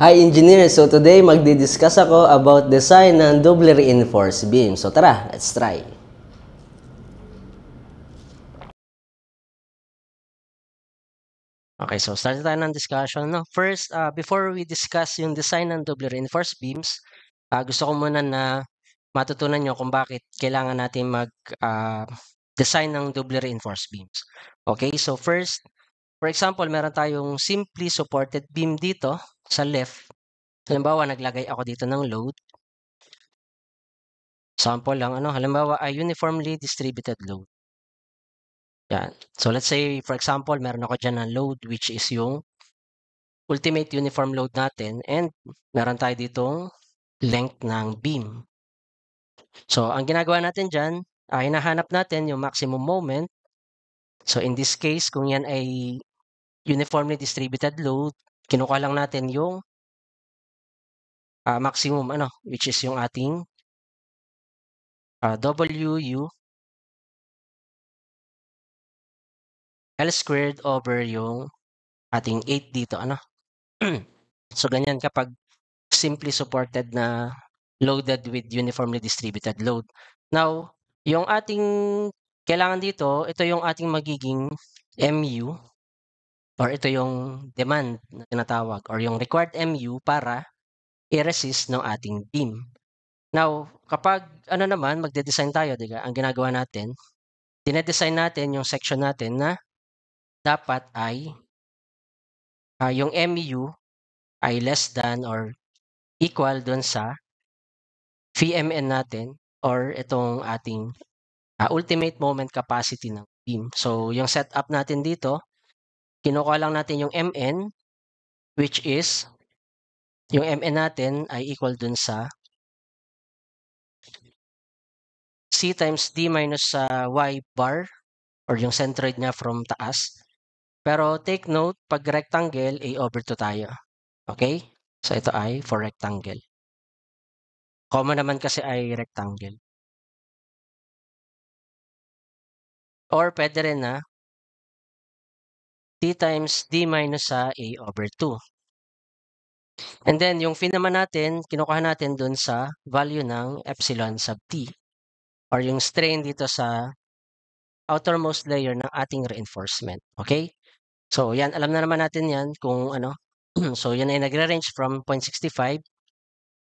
Hi engineer! So today magdi-discuss ako about design ng double reinforced beam. So tara, let's try. Okay, so start tayo ng discussion. No? First, before we discuss yung design ng double reinforced beams, gusto ko muna na matutunan nyo kung bakit kailangan natin mag-design ng double reinforced beams. Okay, so first, for example, meron tayong simply supported beam dito sa left. Halimbawa, naglagay ako dito ng load. Sample lang, halimbawa ay uniformly distributed load. Yan. So let's say, for example, meron ako dyan ng load which is yung ultimate uniform load natin and meron tayo ditong length ng beam. So ang ginagawa natin dyan, hinahanap natin yung maximum moment. So in this case, kung yan ay uniformly distributed load, kinukuha lang natin yung maximum, which is yung ating WU L squared over yung ating 8 dito, So ganyan kapag simply supported na loaded with uniformly distributed load. Now, yung ating kailangan dito, ito yung ating magiging MU or ito yung demand na tinatawag or yung required MU para i-resist ng ating beam. Now, kapag naman magde-design tayo, diba? Ang ginagawa natin, dinedesign natin yung section natin na dapat ay yung MU ay less than or equal dun sa VMN natin or itong ating ultimate moment capacity ng beam. So, yung setup natin dito, kinukuha lang natin yung MN, which is, yung MN natin ay equal dun sa C times D minus sa Y bar or yung centroid niya from taas. Pero take note, pag rectangle, A over 2 tayo. Okay? So, ito ay for rectangle. Common naman kasi ay rectangle. Or pwede rin na T times D minus sa A over 2. And then, yung phi naman natin, kinukuha natin dun sa value ng epsilon sub T or yung strain dito sa outermost layer ng ating reinforcement. Okay? So, yan, alam na naman natin yan kung ano. So, yan ay nagre-range from 0.65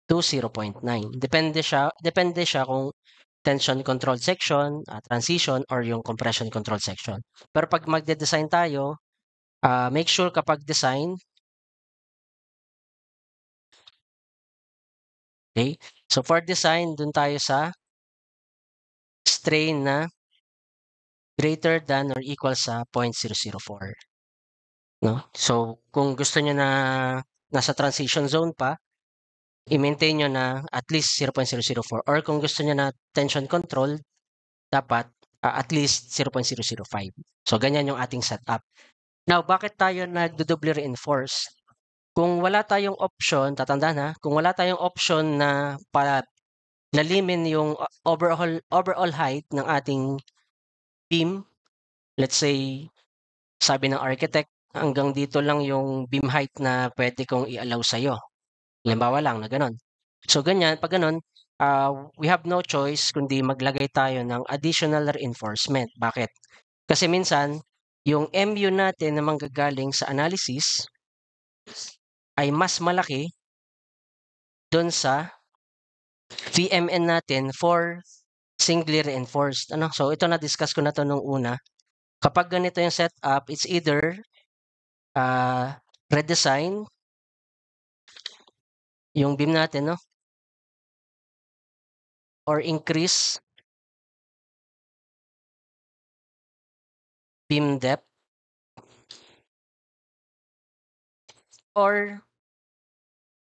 to 0.9. Depende siya kung tension control section, transition, or yung compression control section. Pero pag magde-design tayo, make sure kapag design, okay? So, for design, dun tayo sa strain na greater than or equal sa 0.004. No? So, kung gusto niyo na nasa transition zone pa, i-maintain nyo na at least 0.004 or kung gusto niyo na tension control, dapat at least 0.005. So, ganyan yung ating setup. Now, bakit tayo nagdo-double reinforce? Kung wala tayong option, tatanda na, kung wala tayong option na para lalimin yung overall height ng ating beam, let's say, sabi ng architect, hanggang dito lang yung beam height na pwede kong i-allow sa'yo. Halimbawa lang na ganon. So ganyan, pag ganon, we have no choice kundi maglagay tayo ng additional reinforcement. Bakit? Kasi minsan, yung MU natin na manggagaling sa analysis ay mas malaki doon sa VMN natin for singly reinforced. So ito na-discuss ko na to nung una. Kapag ganito yung setup, it's either redesign yung beam natin, no? Or increase beam depth. Or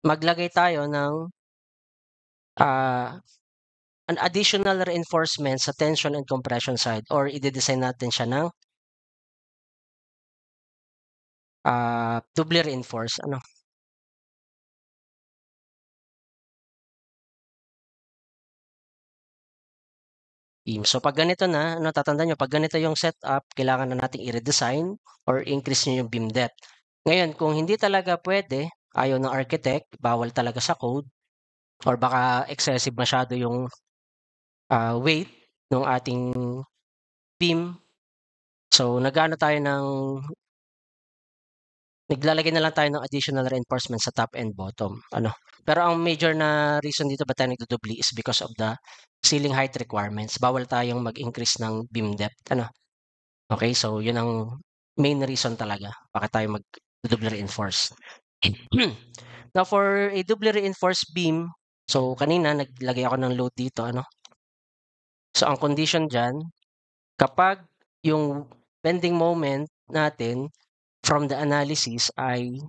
maglagay tayo ng an additional reinforcement sa tension and compression side or i-design natin siya ng doubly reinforced. Beam. So pag ganito na, tatandaan nyo, pag ganito yung setup, kailangan na natin i-redesign or increase nyo yung beam depth. Ngayon, kung hindi talaga pwede, ayaw ng architect, bawal talaga sa code, or baka excessive masyado yung weight ng ating beam. So, naglalagay na lang tayo ng additional reinforcement sa top and bottom. Pero ang major na reason dito ba tayo nagdudubli is because of the ceiling height requirements. Bawal tayong mag-increase ng beam depth. Okay, so yun ang main reason talaga bakit tayo mag-double reinforce. Now for a double reinforced beam, so kanina naglagay ako ng load dito, So ang condition diyan, kapag yung bending moment natin from the analysis ay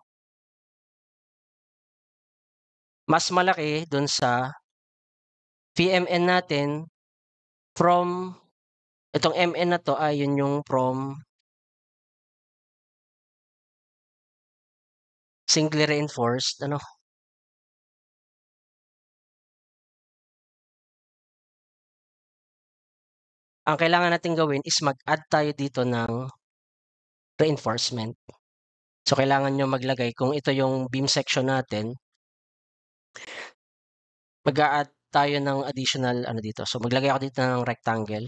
mas malaki dun sa PMN natin from itong MN na to ay yun yung from singly reinforced, ang kailangan nating gawin is mag-add tayo dito ng reinforcement. So kailangan nyo maglagay, kung ito yung beam section natin, mag-a-add tayo ng additional dito. So maglagay ako dito ng rectangle.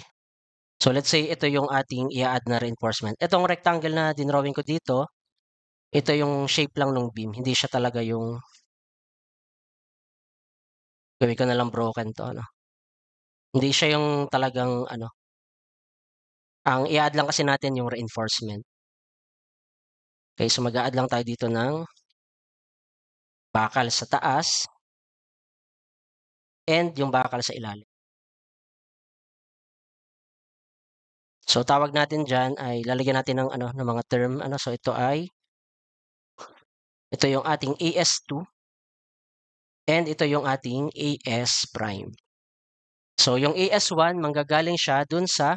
So let's say ito yung ating i-add na reinforcement. Itong rectangle na dinrawing ko dito, ito yung shape lang ng beam. Hindi siya talaga yung gawin ko na lang broken to, Hindi siya yung talagang ang i-add lang kasi natin yung reinforcement. Okay, so mag-a-add lang tayo dito ng bakal sa taas and yung bakal sa ilalim. So tawag natin diyan ay lalagyan natin ng ng mga term, so ito yung ating AS2 and ito yung ating AS prime. So yung AS1 manggagaling siya dun sa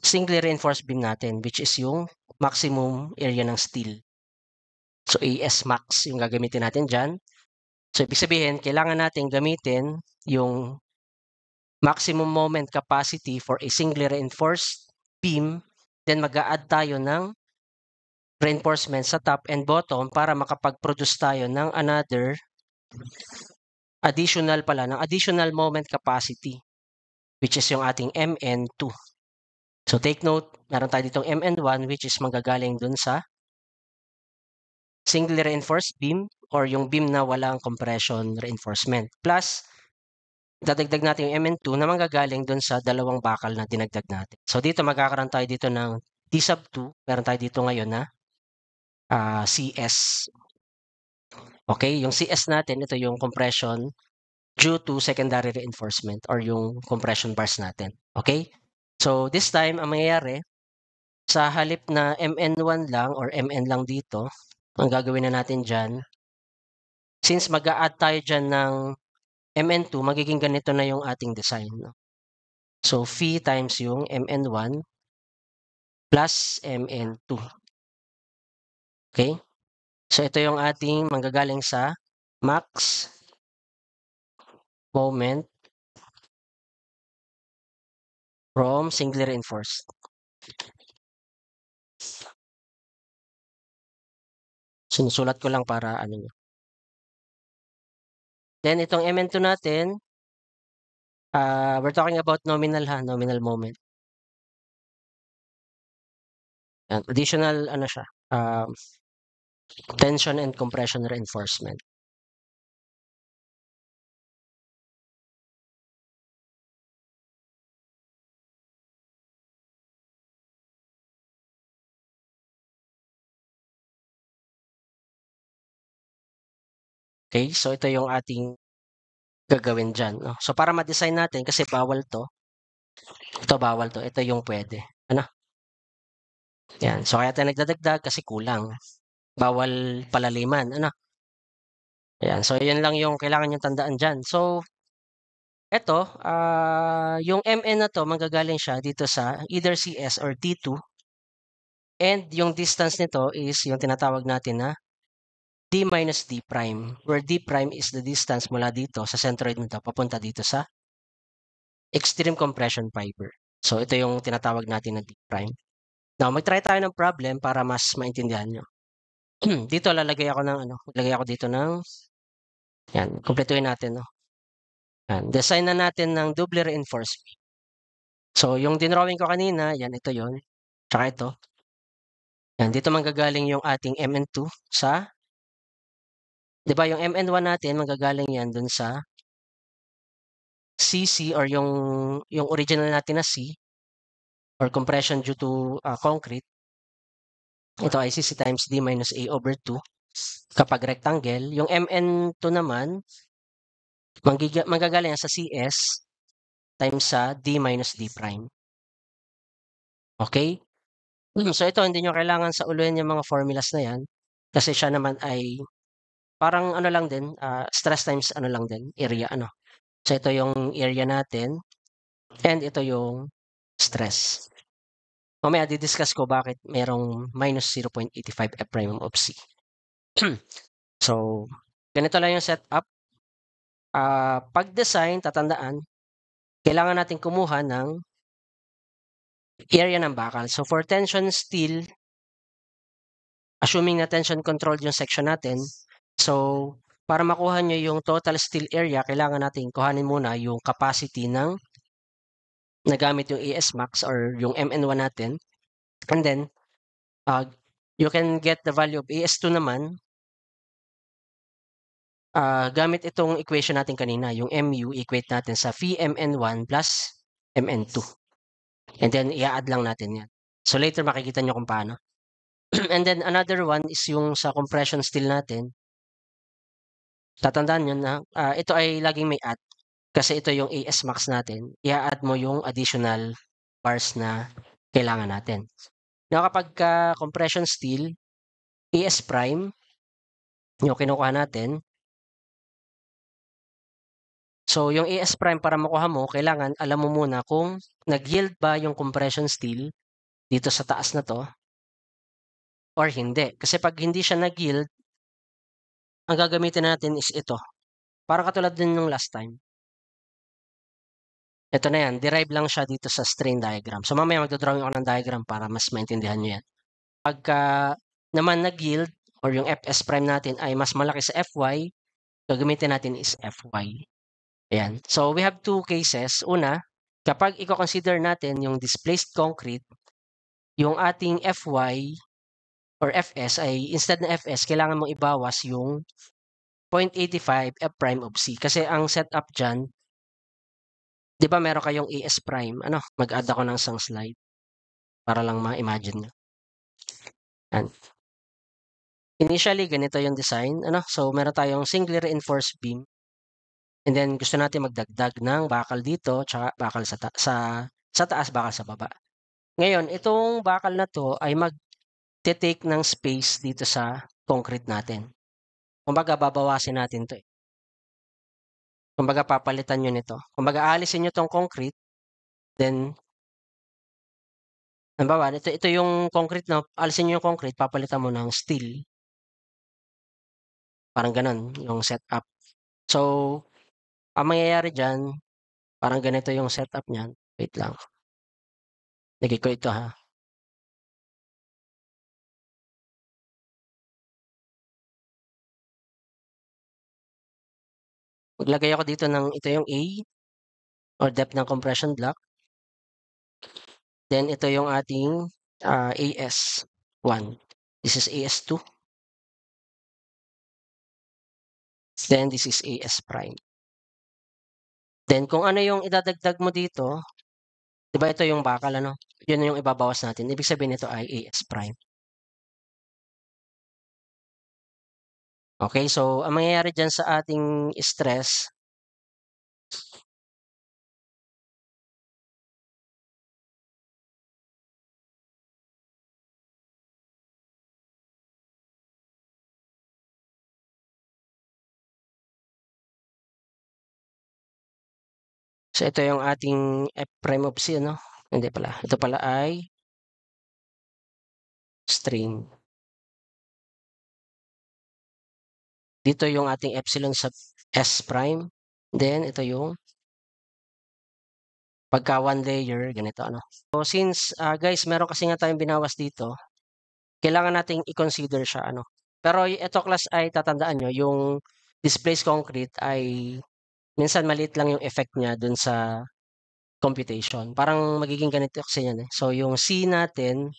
singly reinforced beam natin, which is yung maximum area ng steel. So AS max yung gagamitin natin diyan. So ibig sabihin kailangan natin gamitin yung maximum moment capacity for a singly reinforced beam, then mag-a-add tayo ng reinforcement sa top and bottom para makapag-produce tayo ng additional moment capacity, which is yung ating MN2. So take note, meron tayo ditong MN1 which is manggagaling dun sa singly reinforced beam or yung beam na walang compression reinforcement. Plus, dadagdag natin yung MN2 na manggagaling dun sa dalawang bakal na dinagdag natin. So dito magkakaroon tayo dito ng T sub 2. Meron tayo dito ngayon na CS. Okay, yung CS natin, ito yung compression due to secondary reinforcement or yung compression bars natin. Okay? So this time, ang mangyayari, sa halip na MN1 lang or MN lang dito, ang gagawin na natin dyan, since mag-a-add tayo dyan ng MN2, magiging ganito na yung ating design. So phi times yung MN1 plus MN2. Okay? So ito yung ating manggagaling sa max moment from singly reinforced. Sinusulat ko lang para nyo. Then itong MN2 natin, we're talking about nominal moment. Additional siya, tension and compression reinforcement. Okay, so ito yung ating gagawin dyan. No? So para ma-design natin, kasi bawal to, ito yung pwede. Yan, so kaya tayo nagdadagdag kasi kulang. Bawal palaliman. Ayan, so yun lang yung kailangan yung tandaan dyan. So, eto, yung MN na to, manggagaling siya dito sa either CS or T2. And yung distance nito is yung tinatawag natin na D minus D prime, where D prime is the distance mula dito sa centroid nito papunta dito sa extreme compression fiber. So ito yung tinatawag natin na D prime. Now, mag-try tayo ng problem para mas maintindihan nyo. Dito lalagay ako ng lalagay ako dito ng yan, kumpletuhin natin 'no. Yan, design na natin ng double reinforced beam. So, yung dinrawing ko kanina, yan ito yon. Tsaka ito. Yan, dito manggagaling yung ating MN2 sa 'di ba yung MN1 natin manggagaling yan dun sa CC or yung original natin na C or compression due to concrete. Ito ay CC times D minus A over 2 kapag rectangle. Yung MN2 naman manggagaling yan sa CS times sa D minus D prime. Okay? So ito hindi niyo kailangan sauluhin yung mga formulas na yan kasi siya naman ay parang ano lang din, stress times ano lang din, area ano. So ito yung area natin and ito yung stress. Mamaya di-discuss ko bakit merong minus 0.85 F prime of C. So, ganito lang yung setup. Pag-design, tatandaan, kailangan natin kumuha ng area ng bakal. So, for tension steel, assuming na tension controlled yung section natin, so, para makuha nyo yung total steel area, kailangan natin kuhanin muna yung capacity ng nagamit yung AS max or yung MN1 natin. And then, you can get the value of AS2 naman gamit itong equation natin kanina, yung MU, equate natin sa VMN1 plus MN2. And then, i-add lang natin yan. So, later makikita nyo kung paano. And then, another one is yung sa compression steel natin. Tatandaan nyo na ito ay laging may add. Kasi ito yung AS max natin. I-add mo yung additional bars na kailangan natin. Now, kapag compression steel, AS prime, yung kinukuha natin. So, yung AS prime para makuha mo, kailangan alam mo muna kung nag-yield ba yung compression steel dito sa taas na to or hindi. Kasi pag hindi siya nag-yield, ang gagamitin natin is ito. Para katulad din nung last time. Ito na yan, derive lang siya dito sa strain diagram. So, mamaya magdodrawing ako ng diagram para mas maintindihan nyo yan. Pagka naman nag-yield or yung FS prime natin ay mas malaki sa FY, gagamitin natin is FY. Ayan. So, we have two cases. Una, kapag i-consider natin yung displaced concrete, yung ating FY or FS ay instead na FS, kailangan mong ibawas yung 0.85 F prime of C. Kasi ang setup dyan, di ba meron kayong AS prime? Mag-add ako ng isang slide para lang ma-imagine nyo. Yan. Initially, ganito yung design. So, meron tayong singly reinforced beam. And then, gusto natin magdagdag ng bakal dito, tsaka bakal sa taas, bakal sa baba. Ngayon, itong bakal na to ay mag-take ng space dito sa concrete natin. Kumbaga, babawasin natin to eh. Kumbaga, papalitan nyo nito. Kumbaga, aalisin nyo tong concrete, then, halimbawa, ito yung concrete na, alisin nyo yung concrete, papalitan mo ng steel. Parang ganun, yung setup. So, ang mangyayari dyan, parang ganito yung setup niyan. Wait lang. Lagay ko ito ha. Maglagay ako dito ng, ito yung A, or depth ng compression block. Then, ito yung ating AS1. This is AS2. Then, this is AS prime. Then, kung ano yung idadagdag mo dito, di ba ito yung bakal, Yun yung ibabawas natin. Ibig sabihin nito ay AS prime. Okay, so, ang mangyayari dyan sa ating stress, so, ito yung ating F prime of C, Hindi pala. Ito pala ay strain. Dito yung ating epsilon sa S prime. Then, ito yung pagka one layer, ganito, So, since, guys, meron kasi nga tayong binawas dito, kailangan nating i-consider siya, Pero ito class ay tatandaan nyo, yung displaced concrete ay minsan maliit lang yung effect niya dun sa computation. Parang magiging ganito kasi yan eh. So yung C natin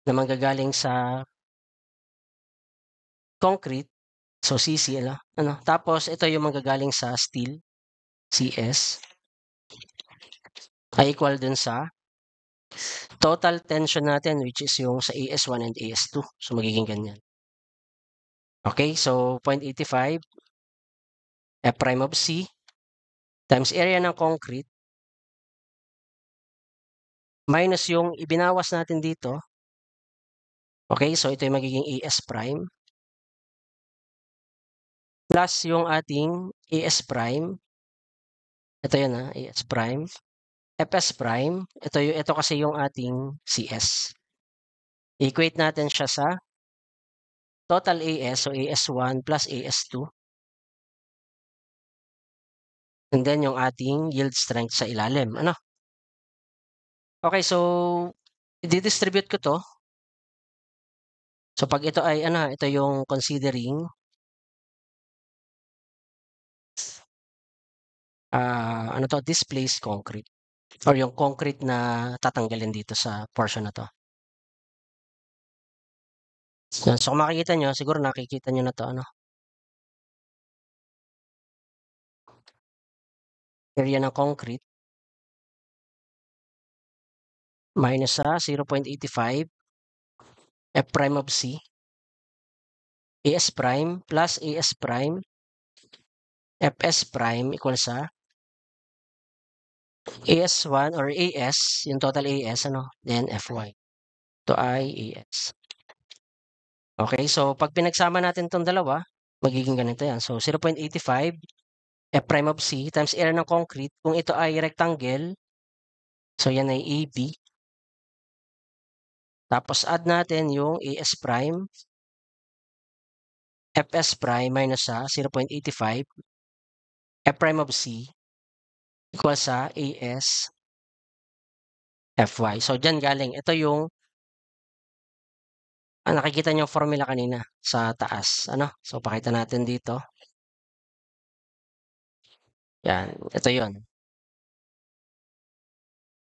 na manggagaling sa concrete, so CC, ano? Tapos ito yung manggagaling sa steel, CS, ay equal dun sa total tension natin which is yung sa AS1 and AS2. So magiging ganyan. Okay, so 0.85 F prime of C times area ng concrete minus yung ibinawas natin dito. Okay, so ito yung magiging AS prime plus yung ating AS prime. Ito yun AS prime. FS prime, ito kasi yung ating CS. Equate natin siya sa total AS, so AS1 plus AS2. And then yung ating yield strength sa ilalim. Ano? Okay, so i-distribute ko to. So pag ito ay ito yung considering displaced concrete or yung concrete na tatanggalin dito sa portion na to. So kung makikita nyo, siguro nakikita nyo na to, area ng concrete minus sa 0.85 F prime of C AS prime plus AS prime FS prime equals sa AS1 or AS, yung total AS, then FY. To I AS. Okay, so pag pinagsama natin itong dalawa, magiging ganito yan. So 0.85 F prime of C times area ng concrete. Kung ito ay rectangle, so yan ay AB. Tapos add natin yung AS prime, FS prime minus sa 0.85 F prime of C equals sa AS FY. So dyan galing. Ito yung nakikita niyo formula kanina sa taas. So pakita natin dito. Yan. Ito yon.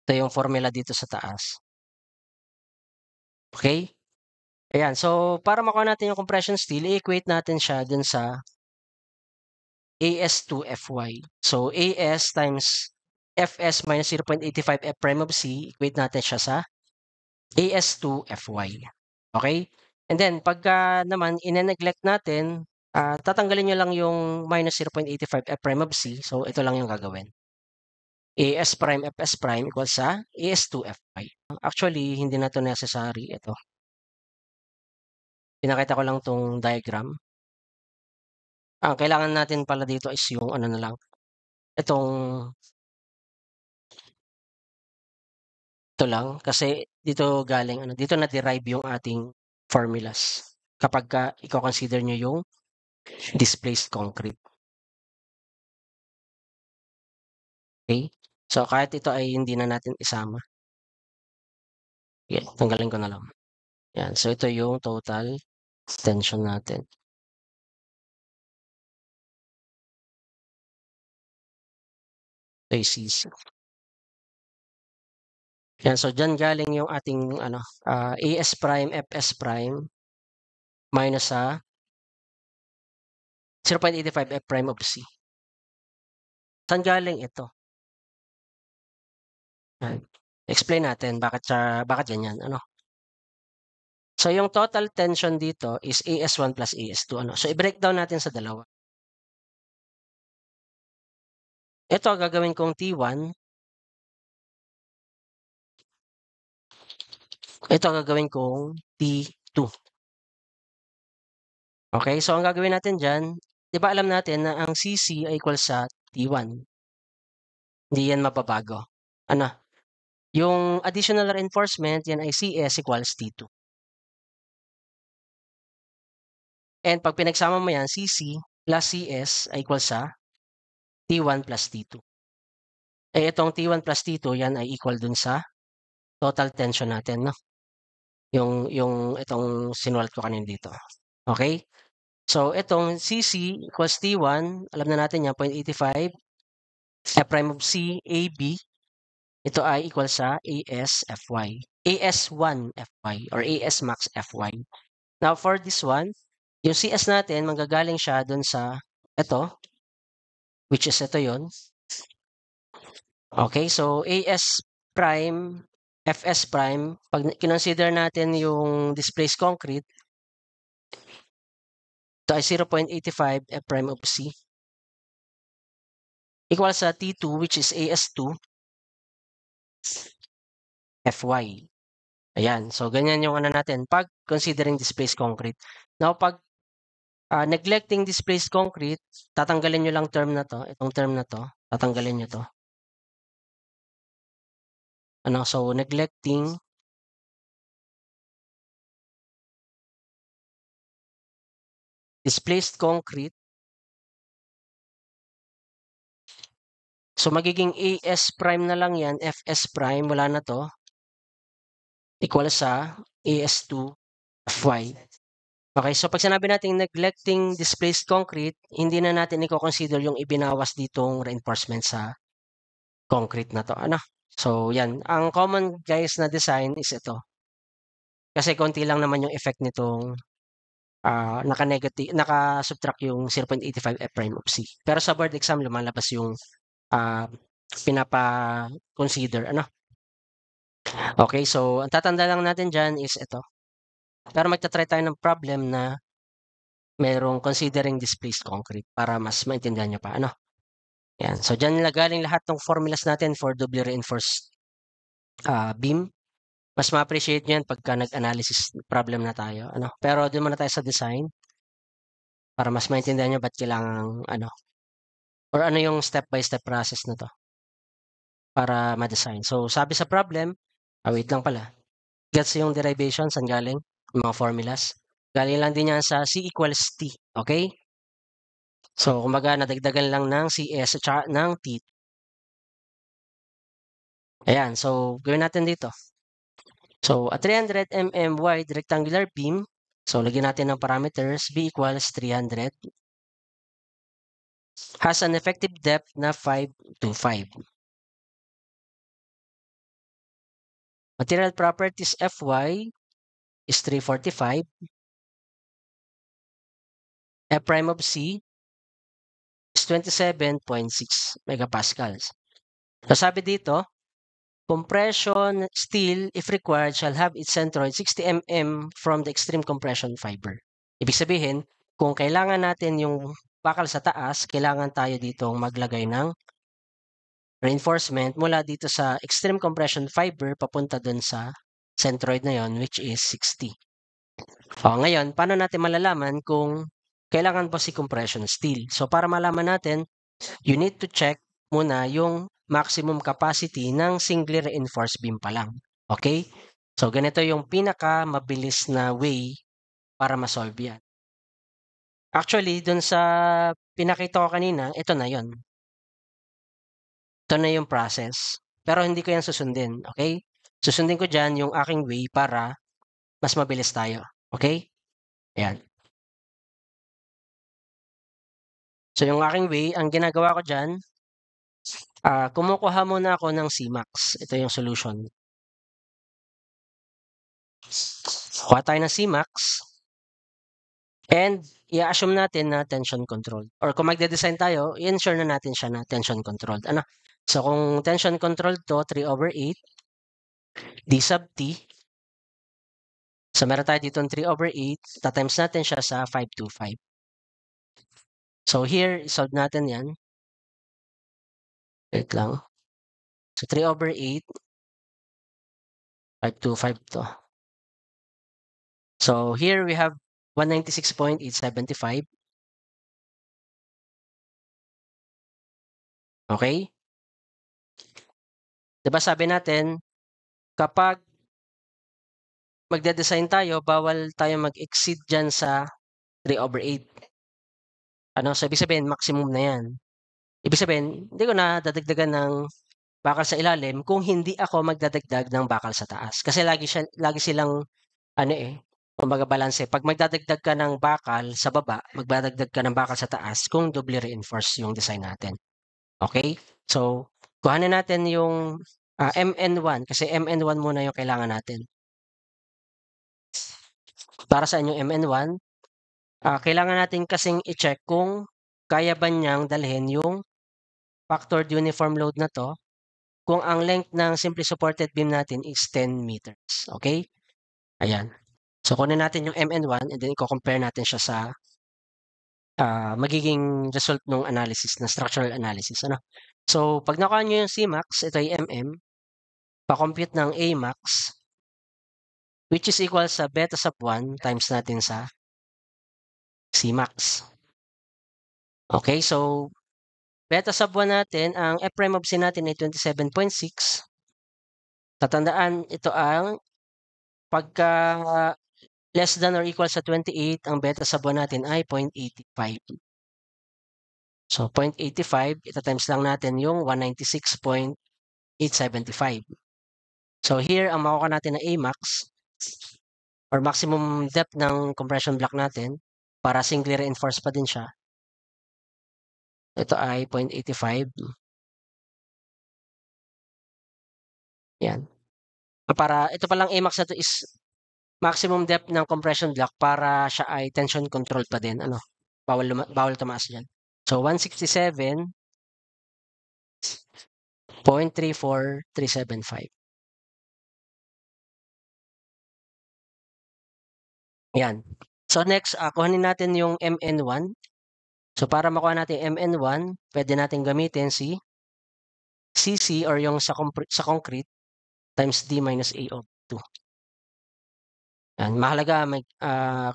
Ito yung formula dito sa taas. Okay? Ayan. So para makuha natin yung compression steel, i-equate natin siya dun sa AS to FY. So AS times FS minus 0.85 F prime of C, equate natin siya sa AS to FY. Okay? And then, pagka naman, ine-neglect natin, tatanggalin nyo lang yung minus 0.85 F prime of C. So, ito lang yung gagawin. AS prime FS prime equals sa AS to FY. Actually, hindi na to necessary. Ito. Pinakita ko lang tong diagram. Ang kailangan natin pala dito is yung na lang. Itong ito lang kasi dito galing dito na derive yung ating formulas kapag i-consider nyo yung displaced concrete. Okay? So kahit ito ay hindi na natin isama. Okay, tanggalin ko na lang. Yan, so ito yung total tension natin. Ito yung CC. Yan, so dyan galing yung ating AS prime, FS prime minus sa 0.85 F prime of C. Saan galing ito? Explain natin bakit ganyan, So yung total tension dito is AS1 plus AS2, So i-breakdown natin sa dalawa. Ito gagawin kong T1. Ito gagawin kong T2. Okay, so ang gagawin natin dyan, di ba alam natin na ang CC ay equal sa T1. Hindi yan mababago. Yung additional reinforcement, yan ay CS equals T2. And pag pinagsama mo yan, CC plus CS ay equal sa T1 plus T2. Eh, itong T1 plus T2, yan ay equal dun sa total tension natin, Yung itong sinulat ko kanina dito. Okay? So, itong CC equals T1, alam na natin yan, 0.85. F prime of C, AB, ito ay equal sa AS FY. AS1 FY or AS max FY. Now, for this one, yung CS natin, manggagaling siya dun sa ito, which is ito yon. Okay, so AS prime, FS prime, pag kinonsider natin yung displaced concrete, ito ay 0.85 F prime of C equal sa T2 which is AS2 FY. Ayan, so ganyan yung ano natin pag considering displaced concrete. Now, pag neglecting displaced concrete, tatanggalin nyo lang term na to, itong term na to, tatanggalin nyo to. Ano, so neglecting displaced concrete. So magiging AS prime na lang yan, FS prime, wala na to. Equal sa AS2 FY. Okay, so pag sinabi natin neglecting displaced concrete, hindi na natin i-consider yung ibinawas ditong reinforcement sa concrete na to. Ano? So yan, ang common guys na design is ito. Kasi konti lang naman yung effect nitong naka-subtract yung 0.85 F prime of C. Pero sa board exam, lumalabas yung pinapa-consider. Ano? Okay, so ang tatanda lang natin dyan is ito. Pero magta-try tayo ng problem na merong considering displaced concrete para mas maintindihan nyo pa. Ano? Yan. So, dyan galing lahat ng formulas natin for doubly reinforced beam. Mas ma-appreciate nyo yan pagka nag-analysis problem na tayo. Ano? Pero doon muna tayo sa design para mas maintindihan nyo ba't kailangan ano or ano yung step-by-step process na to para ma-design. So, sabi sa problem, wait lang pala. Gets yung derivation, saan galing? Yung mga formulas. Galing lang din yan sa C equals T. Okay? So, kumbaga, nadagdagan lang ng CS at saka ng T. Ayan, so, gawin natin dito. So, a 300 mm wide rectangular beam. So, lagyan natin ng parameters. B equals 300. Has an effective depth na 525. Material properties Fy is 345. F prime of C is 27.6 megapascals. So, sabi dito, compression steel, if required, shall have its centroid 60 mm from the extreme compression fiber. Ibig sabihin, kung kailangan natin yung bakal sa taas, kailangan tayo ditong maglagay ng reinforcement mula dito sa extreme compression fiber papunta dun sa centroid na yon which is 60. O, ngayon, paano natin malalaman kung kailangan ba si compression steel? So, para malaman natin, you need to check muna yung maximum capacity ng singly reinforced beam pa lang. Okay? So, ganito yung pinaka mabilis na way para ma-solve yan. Actually, dun sa pinakita ko kanina, ito na yon. Ito na yung process. Pero hindi ko yan susundin. Okay? Susundin ko dyan yung aking way para mas mabilis tayo. Okay? Ayan. So, yung aking way, ang ginagawa ko dyan, kumukuha muna ako ng Cmax. Ito yung solution. Kuha tayo ng Cmax. And i-assume natin na tension controlled. Or kung magde-design tayo, i-ensure na natin siya na tension controlled. Ano? So, kung tension controlled to, 3/8, d sub t. So, meron tayo dito 3/8, tatimes natin siya sa 525. So, here, solve natin yan. Wait lang. So, 3/8, 525 to. So, here we have 196.875. Okay? Diba sabi natin, kapag magde-design tayo, bawal tayo mag-exceed dyan sa 3/8. Ano, so ibig sabihin, maximum na yan. Ibig sabihin, hindi ko na dadagdagan ng bakal sa ilalim kung hindi ako magdadagdag ng bakal sa taas. Kasi lagi silang, kumbaga balanse. Pag magdadagdag ka ng bakal sa baba, magdadagdag ka ng bakal sa taas kung doubly reinforced yung design natin. Okay? So, kuhanin natin yung MN1 kasi MN1 muna yung kailangan natin. Para sa yung MN1, kailangan natin kasing i-check kung kaya ba niyang dalhin yung factored uniform load na to kung ang length ng simply supported beam natin is 10 meters. Okay? Ayan. So, kunin natin yung MN1 and then i-compare natin siya sa magiging result ng analysis, na structural analysis. Ano? So, pag nakuha nyo yung Cmax, ito ay MM, pa-compute ng Amax, which is equal sa beta sub 1 times natin sa Cmax. Okay, so beta sub 1 natin, ang F prime of C natin ay 27.6. Tatandaan, ito ang pagka less than or equal sa 28, ang beta sub 1 natin ay 0.85. So, 0.85, ito times lang natin yung 196.875. So, here, ang makuha natin na Amax, or maximum depth ng compression block natin, para singly reinforced pa din siya, ito ay 0.85. Yan. Para, ito palang Amax na to is maximum depth ng compression block para siya ay tension controlled pa din. Ano? Bawal tumaas dyan. So, 167.34375. Yan. So, next, kuhanin natin yung MN1. So, para makuha natin MN1, pwede natin gamitin si CC or yung sa concrete times D minus A of 2. Yan. Mahalaga,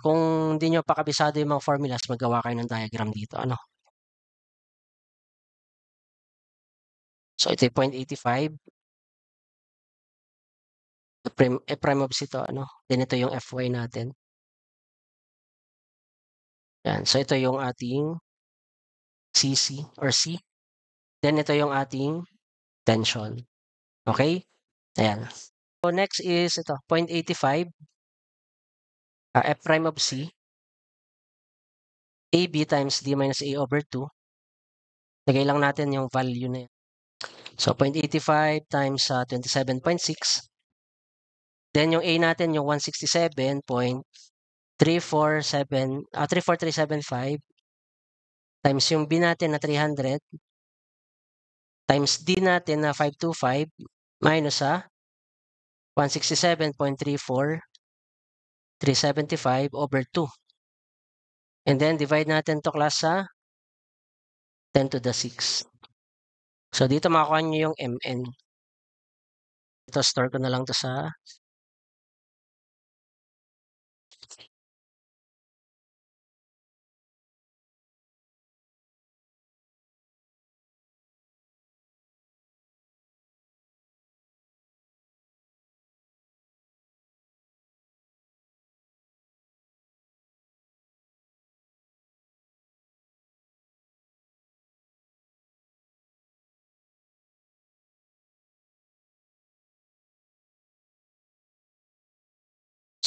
kung hindi nyo pa kabisado yung mga formulas, magawa kayo ng diagram dito. Ano? So, ito yung 0.85. Prime of C to, ano? Then ito yung FY natin. Yan. So, ito yung ating CC or C. Then, ito yung ating tension. Okay? Ayan. So, next is ito, 0.85. F prime of C. AB times D minus A over 2. Lagay lang natin yung value na yan. So, 0.85 times 27.6. Then, yung A natin, yung 167.34375 times yung B natin na 300 times D natin na 525 minus 167.34375 over 2. And then, divide natin to class sa 10 to the 6. So, dito makakuha nyo yung MN. Ito, store ko na lang to sa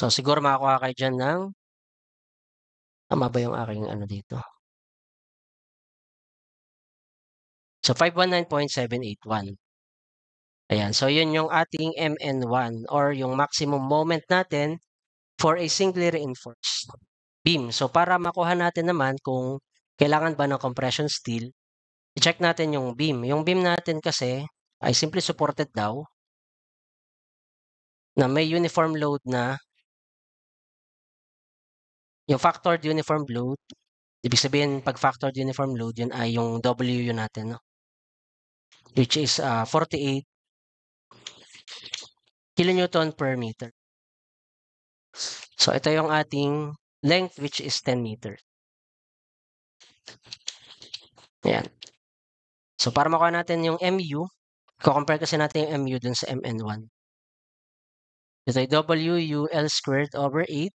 So, siguro makakuha kayo dyan ng tama ba yung aking ano dito? So, 519.781. Ayan. So, yun yung ating MN1 or yung maximum moment natin for a singly reinforced beam. So, para makuha natin naman kung kailangan ba ng compression steel, i-check natin yung beam. Yung beam natin kasi ay simply supported daw na may uniform load na yung factored uniform load. Ibig sabihin, pag factored uniform load, yun ay yung W natin, no? Which is 48 kilonewton per meter. So, ito yung ating length, which is 10 meters. Ayan. So, para makuha natin yung MU, compare kasi natin yung MU dun sa MN1. Ito ay WUL squared over 8.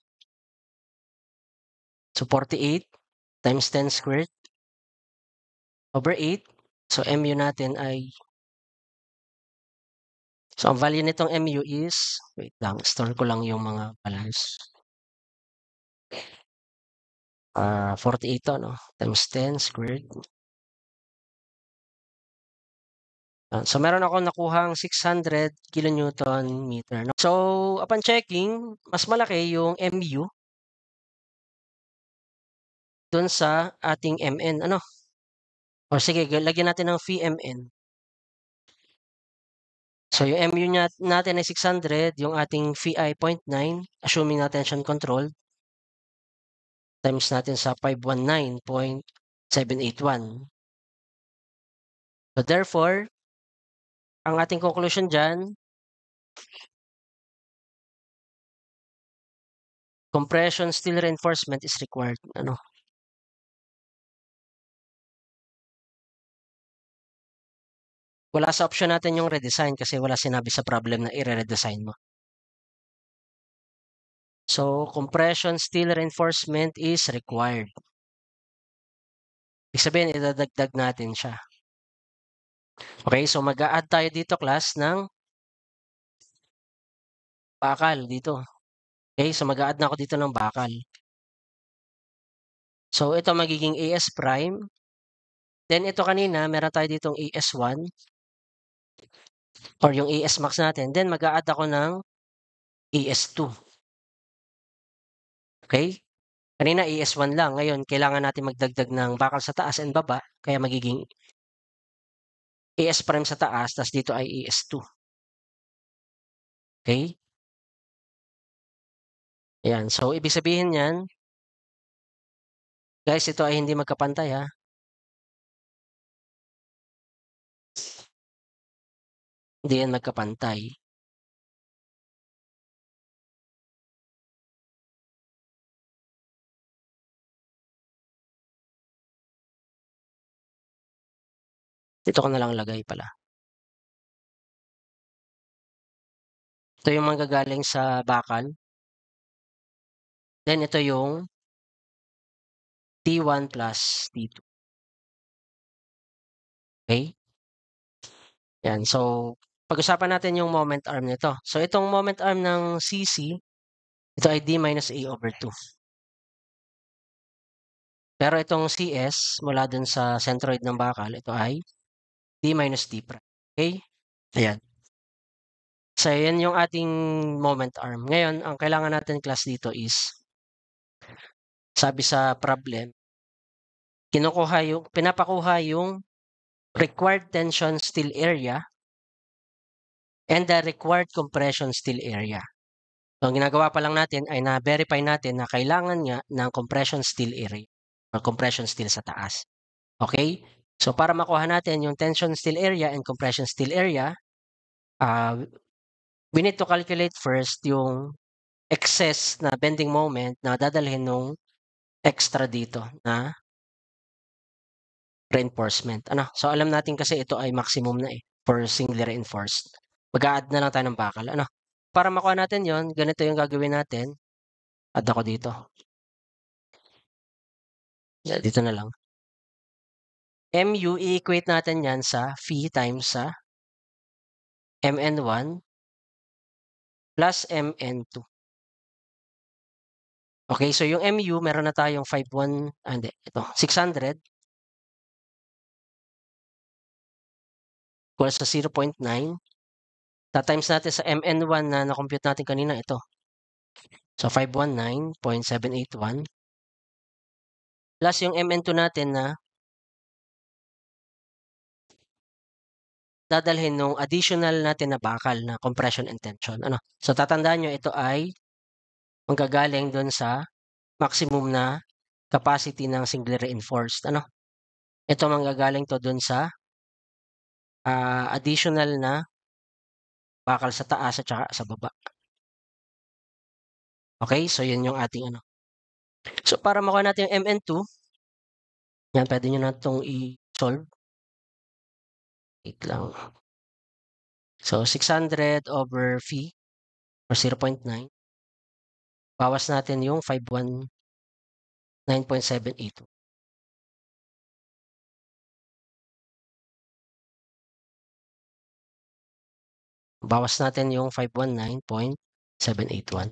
So, 48 times 10 squared over 8. So, MU natin ay so, ang value nitong MU is, wait lang, store ko lang yung mga values. 48 to, no? Times 10 squared. So, meron ako nakuhang 600 kilonewton meter, no? So, upon checking, mas malaki yung MU dun sa ating MN, ano? O sige, lagyan natin ng VMN. So, yung MU natin ay 600, yung ating VI 0.9, assuming na tension control, times natin sa 519.781. So, therefore, ang ating conclusion dyan, compression steel reinforcement is required. Ano? Wala sa option natin yung redesign kasi wala sinabi sa problem na i-redesign mo. So, compression steel reinforcement is required. Ibig sabihin, idadagdag natin siya. Okay, so mag-a-add tayo dito, class, ng bakal dito. Okay, so mag-a-add na ako dito ng bakal. So, ito magiging AS prime. Then, ito kanina, meron tayo ditong AS1 or yung AS max natin. Then, mag-a-add ako ng AS2. Okay? Kanina AS1 lang. Ngayon, kailangan natin magdagdag ng bakal sa taas and baba. Kaya magiging AS prime sa taas, tas dito ay AS2. Okay? Ayan. So, ibig sabihin yan, guys, ito ay hindi magkapantay, ha? Hindi yan magkapantay. Dito ko na lang lagay pala. Ito yung manggagaling sa bakal. Then, ito yung T1 plus T2. Okay? Yan. So, pag-usapan natin yung moment arm nito. So, itong moment arm ng CC, ito ay D minus A over 2. Pero itong CS, mula dun sa centroid ng bakal, ito ay D minus D prime. Okay? Ayan. So, yan yung ating moment arm. Ngayon, ang kailangan natin class dito is, sabi sa problem, pinapakuha yung required tension steel area and the required compression steel area. So, ang ginagawa pa lang natin ay na-verify natin na kailangan nga ng compression steel area or compression steel sa taas. Okay? So, para makuha natin yung tension steel area and compression steel area, we need to calculate first yung excess na bending moment na dadalhin nung extra dito na reinforcement. Ano? So, alam natin kasi ito ay maximum na for singly reinforced. Mag-a-add na lang tayo ng bakal. Ano? Para makuha natin yon, ganito yung gagawin natin. Add ako dito. Dito na lang. MU, i-equate natin yan sa phi times sa MN1 plus MN2. Okay, so yung MU, meron na tayong 600 equals sa 0.9. Ta-times natin sa MN1 na na-compute natin kanina, ito. So, 519.781 plus yung MN2 natin na dadalhin nung additional natin na bakal na compression and tension. Ano? So, tatandaan nyo, ito ay manggagaling doon sa maximum na capacity ng singly reinforced. Ano? Ito manggagaling to doon sa additional na bakal sa taas at saka sa baba. Okay? So, yun yung ating ano. So, para makuha natin yung MN2, yan, pwede nyo na itong i-solve. Wait lang. So, 600 over phi or 0.9. Bawas natin yung 519.782. Bawas natin yung 519.781.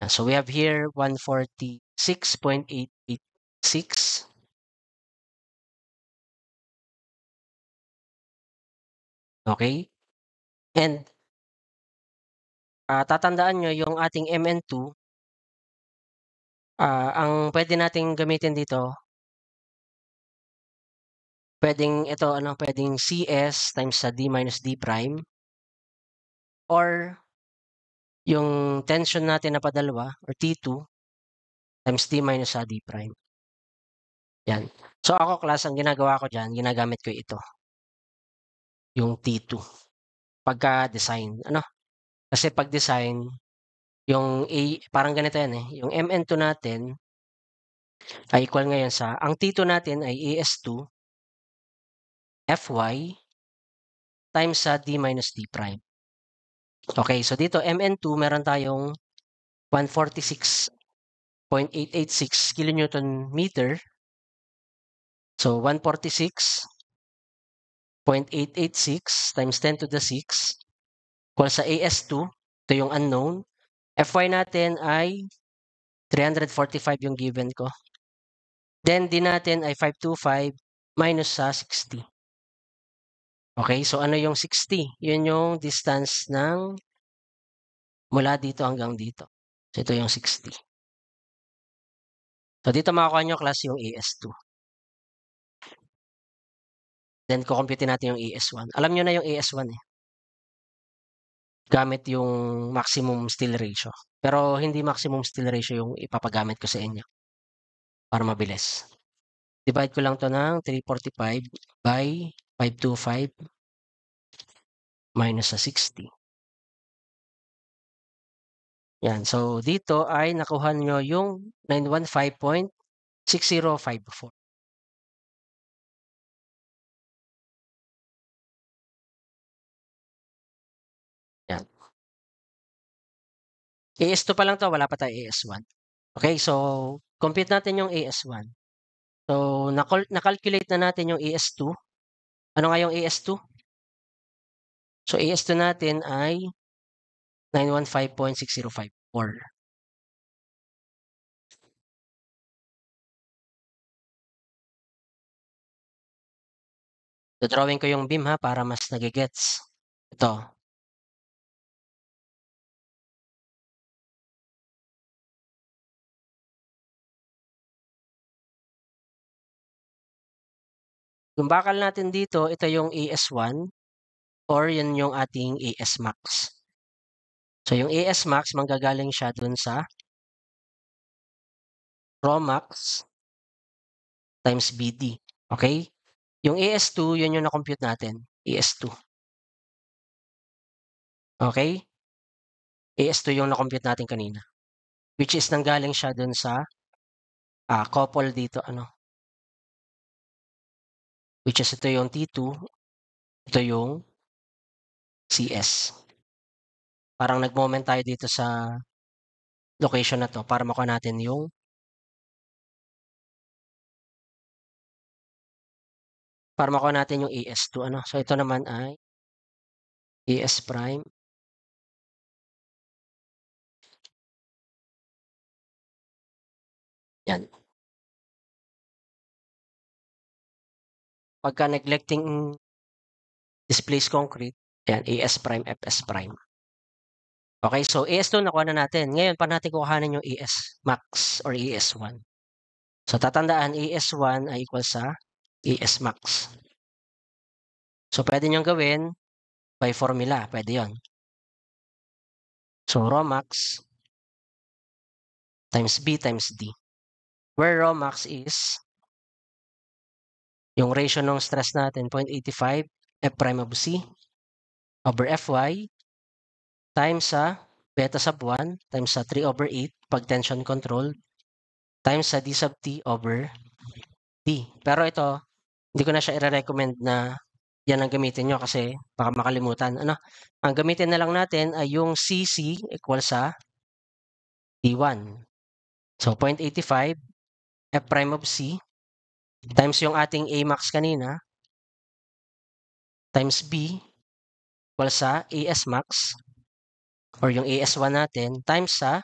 So we have here 146.886. Okay? And tatandaan nyo yung ating MN2, ang pwede nating gamitin dito, pwedeng ito, pwedeng CS times sa D minus D prime, or yung tension natin na padalawa, or T2, times D minus sa D prime. Yan. So ako, class, ang ginagawa ko dyan, ginagamit ko ito. Yung T2. Pagka-design. Kasi pag-design, yung parang ganito yan eh. Yung MN2 natin ay equal ngayon sa, ang T2 natin ay AS2 Fy times sa D minus D prime. Okay, so dito MN2 meron tayong 146.886 kilonewton meter. So 146.886 times 10 to the 6 equals sa AS2, ito yung unknown. Fy natin ay 345 yung given ko. Then D natin ay 525 minus sa 60. Okay, so ano yung 60? Yun yung distance ng mula dito hanggang dito. So ito yung 60. So dito makakuha nyo class yung AS2. Then kukompute natin yung AS1. Alam nyo na yung AS1 eh. Gamit yung maximum still ratio. Pero hindi maximum still ratio yung ipapagamit ko sa inyo. Para mabilis. Divide ko lang to ng 345 by 525 minus sa 60. Yan. So dito ay nakuha nyo yung 915.6054. Yan. AS2 pa lang to, wala pa tayo AS1. Okay, so compute natin yung AS1. So na-calculate na natin yung AS2. Ano nga yung AS2? So AS2 natin ay 915.6054. Drawing ko yung beam ha para mas nagigets. Ito. Yung bakal natin dito, ito yung AS1 or yun yung ating AS max. So yung AS max, manggagaling siya dun sa Rho max times BD. Okay? Yung AS2, yun yung na-compute natin. AS2. Okay? AS2 yung na-compute natin kanina. Which is nanggaling siya dun sa couple dito. Which is ito yung T2. Ito yung CS. Parang nag-moment tayo dito sa location na to para makuha natin yung yung AS2. So ito naman ay AS prime. Yan. Pagka neglecting displaced concrete, yan, AS prime, FS prime. Okay, so AS2 nakuha na natin. Ngayon, pa natin kukuhanin yung AS max or AS1. So tatandaan, AS1 ay equal sa AS max. So pwede nyo gawin by formula. Pwede yon. So Rho max times B times D. Where Rho max is yung ratio ng stress natin, 0.85 F prime of C over Fy times sa beta sub 1 times sa 3 over 8 pag tension control times sa D sub T over D. Pero ito, hindi ko na siya i-recommend na yan ang gamitin nyo kasi baka makalimutan. Ang gamitin na lang natin ay yung CC equal sa D1. So 0.85 F prime of C times yung ating A max kanina times B equal sa AS max or yung AS1 natin times sa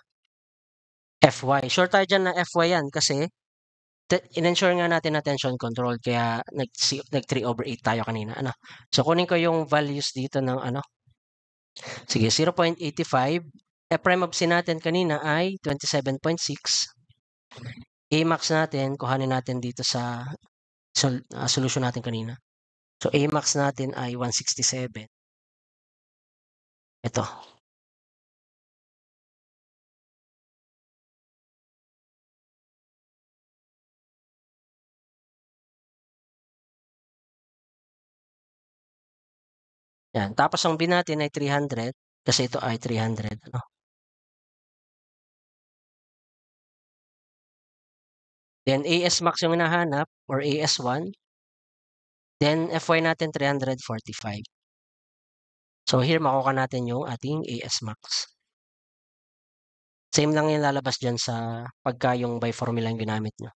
Fy. Sure tayo dyan na Fy yan kasi in-ensure nga natin na tension control kaya nag 3/8 tayo kanina. Ano? So kunin ko yung values dito ng ano. Sige, 0.85. F-prime of C natin kanina ay 27.6. A-max natin, kuhanin natin dito sa solution natin kanina. So A-max natin ay 167. Ito. Yan. Tapos ang B natin ay 300 kasi ito ay 300. Ano? Then AS max yung hinahanap or AS1. Then Fy natin 345. So here makuha natin yung ating AS max. Same lang yung lalabas dyan sa pagka yung by formula yung ginamit nyo.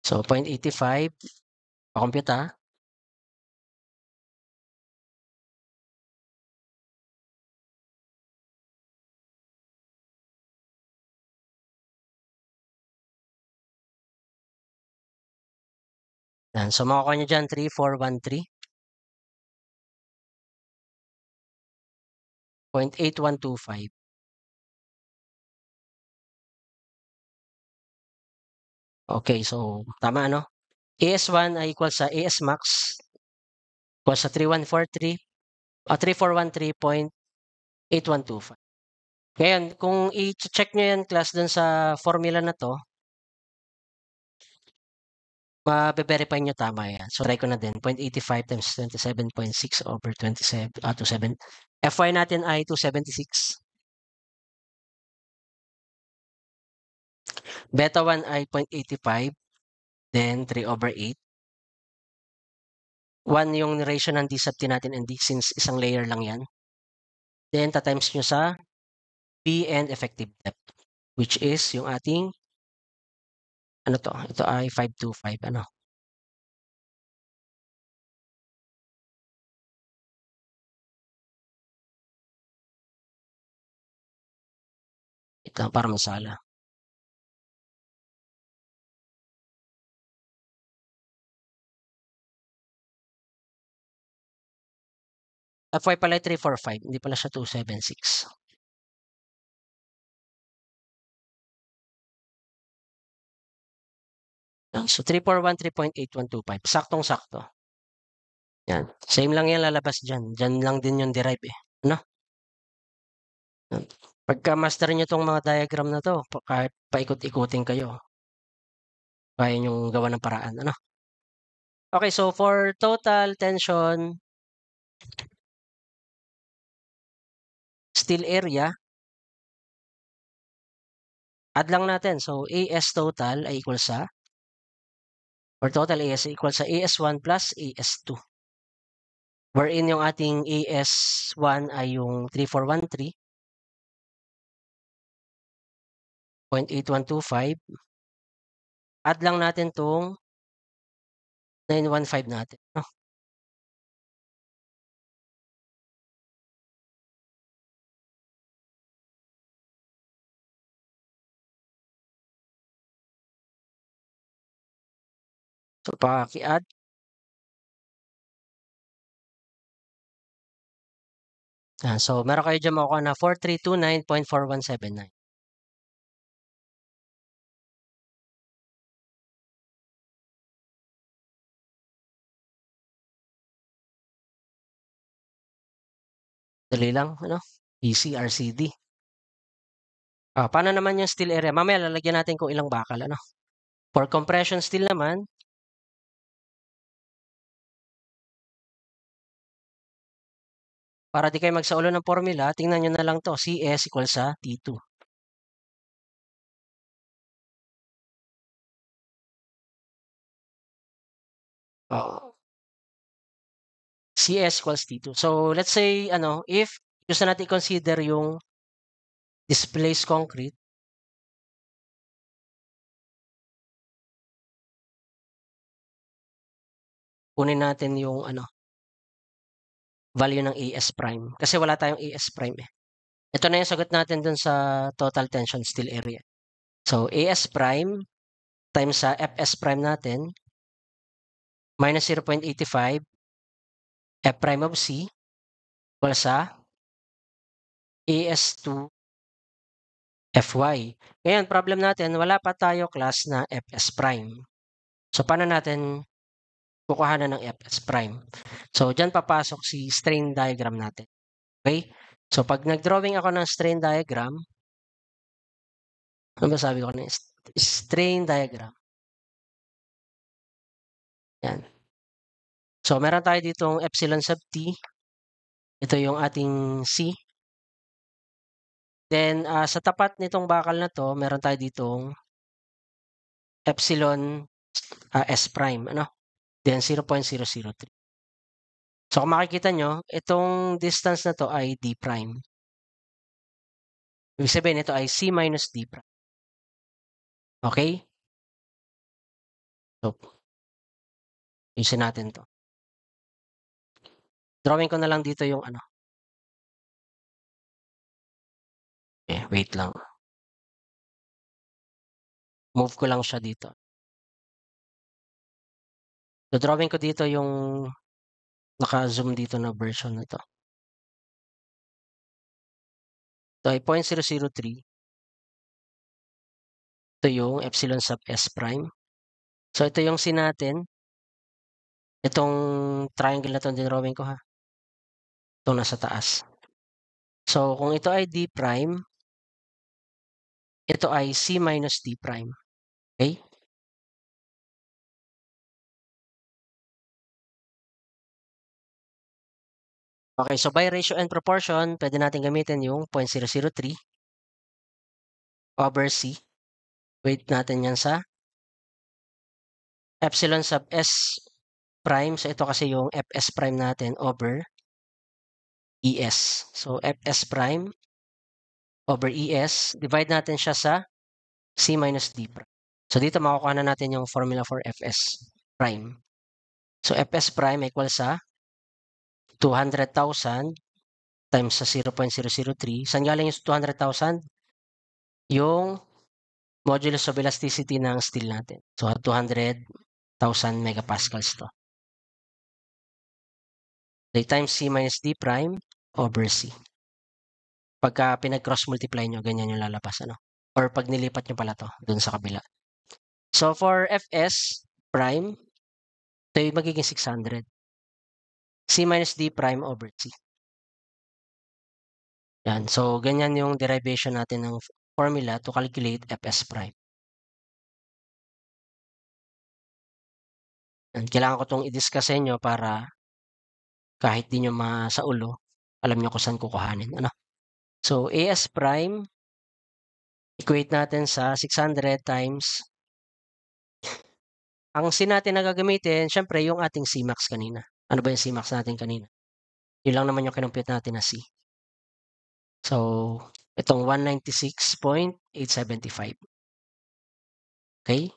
So 0.85. Pa-compute ha. Yan. So makukuha nyo dyan 3413.8125. Okay, so tama ano? AS1 ay equal sa AS max equal sa 3413.8125. Ngayon, kung i-check nyo yan class dun sa formula na to, ma-verify nyo tama yan. So try ko na din, 0.85 times 27.6 over 27, 27. Fy natin ay 276. Beta 1 ay 0.85, then 3/8. 1 yung ratio ng D sub T natin and D since isang layer lang yan. Then, ta-times nyo sa P and effective depth, which is yung ating, ano to? Ito ay 525, ano? Ito, para masala. Fy pala 345, hindi pala siya 276. So 3413.8125. Saktong-sakto. Yan. Same lang yan lalabas dyan. Dyan lang din yung derive eh. Ano? Pagka master nyo tong mga diagram na to, kahit paikot-ikutin kayo, kaya nyong gawa ng paraan. Ano? Okay, so for total tension steel area, add lang natin. So AS total ay equal sa, or total AS equal sa AS1 plus AS2. Wherein yung ating AS1 ay yung 3413.8125. Add lang natin tong 915 natin. No? So paki-add. So meron kayo dyan makukuha na 4329.4179. Dali lang, ano? Easy, RCD. Paano naman yung steel area? Mamaya lalagyan natin kung ilang bakal, ano? For compression steel naman, para di kayo magsaulo ng formula, tingnan nyo na lang to, CS equal sa T2. CS equals T2. So, let's say, ano, if gusto natin i-consider yung displaced concrete, kunin natin yung, ano, value ng AS prime. Kasi wala tayong AS prime eh. Ito na yung sagot natin dun sa total tension steel area. So, AS prime times sa FS prime natin minus 0.85 F prime of C equal sa AS2 FY. Ngayon, problem natin, wala pa tayo class na FS prime. So, paano natin kukuhanan ng FS prime? So, dyan papasok si strain diagram natin. Okay? So, pag nag-drawing ako ng strain diagram, ano ba sabi ko na? Strain diagram. Yan. So, meron tayo ditong epsilon sub t. Ito yung ating C. Then, sa tapat nitong bakal na to, meron tayo ditong epsilon S prime. Ano? Then, 0.003. So, kung makikita nyo, itong distance na to ay D prime. Ibig sabihin, ito ay C minus D prime. Okay? So, usin natin to. Drawing ko na lang dito yung ano. Okay, wait lang. Move ko lang siya dito. So, drawing ko dito yung naka-zoom dito na version na to. Ito ay 0.003. Ito yung epsilon sub S prime. So, ito yung C natin. Itong triangle na itong dinrawing ko ha. Itong nasa taas. So, kung ito ay D prime, ito ay C minus D prime. Okay? Okay, so by ratio and proportion, pwede natin gamitin yung 0.003 over C. Weight natin yan sa epsilon sub S prime. So, ito kasi yung Fs prime natin over Es. So, Fs prime over Es. Divide natin siya sa C minus D prime. So, dito makukuha na natin yung formula for Fs prime. So, Fs prime equals sa 200,000 times sa 0.003. Saan galing yung 200,000? Yung modulus of elasticity ng steel natin. So, 200,000 megapascals to. They times C minus D prime over C. Pagka pinag-cross multiply nyo, ganyan yung lalabas. Ano? Or pag nilipat nyo pala to, dun sa kabila. So, for Fs prime, ito yung magiging 600. C minus D prime over C. Yan. So, ganyan yung derivation natin ng formula to calculate Fs prime. Yan. Kailangan ko itong i-discuss sa inyo para kahit di nyo sa ulo, alam nyo kung saan kukuhanin. Ano? So, AS prime, equate natin sa 600 times. Ang C natin na gagamitin, syempre, yung ating Cmax kanina. Ano ba yung Cmax natin kanina? Yun lang naman yung kinumpute natin na C. So, itong 196.875. Okay?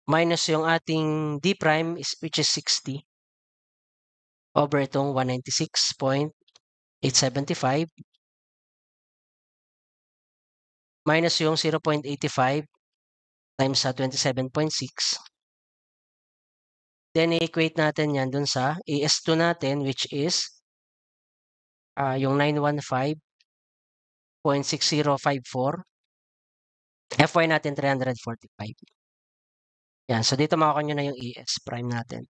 Minus yung ating D prime, which is 60. Over itong 196.875. Minus yung 0.85 times sa 27.6. Then, i-equate natin yan dun sa AS2 natin, which is yung 915.6054. FY natin 345. Yan. So, dito makakuha nyo na yung AS prime natin.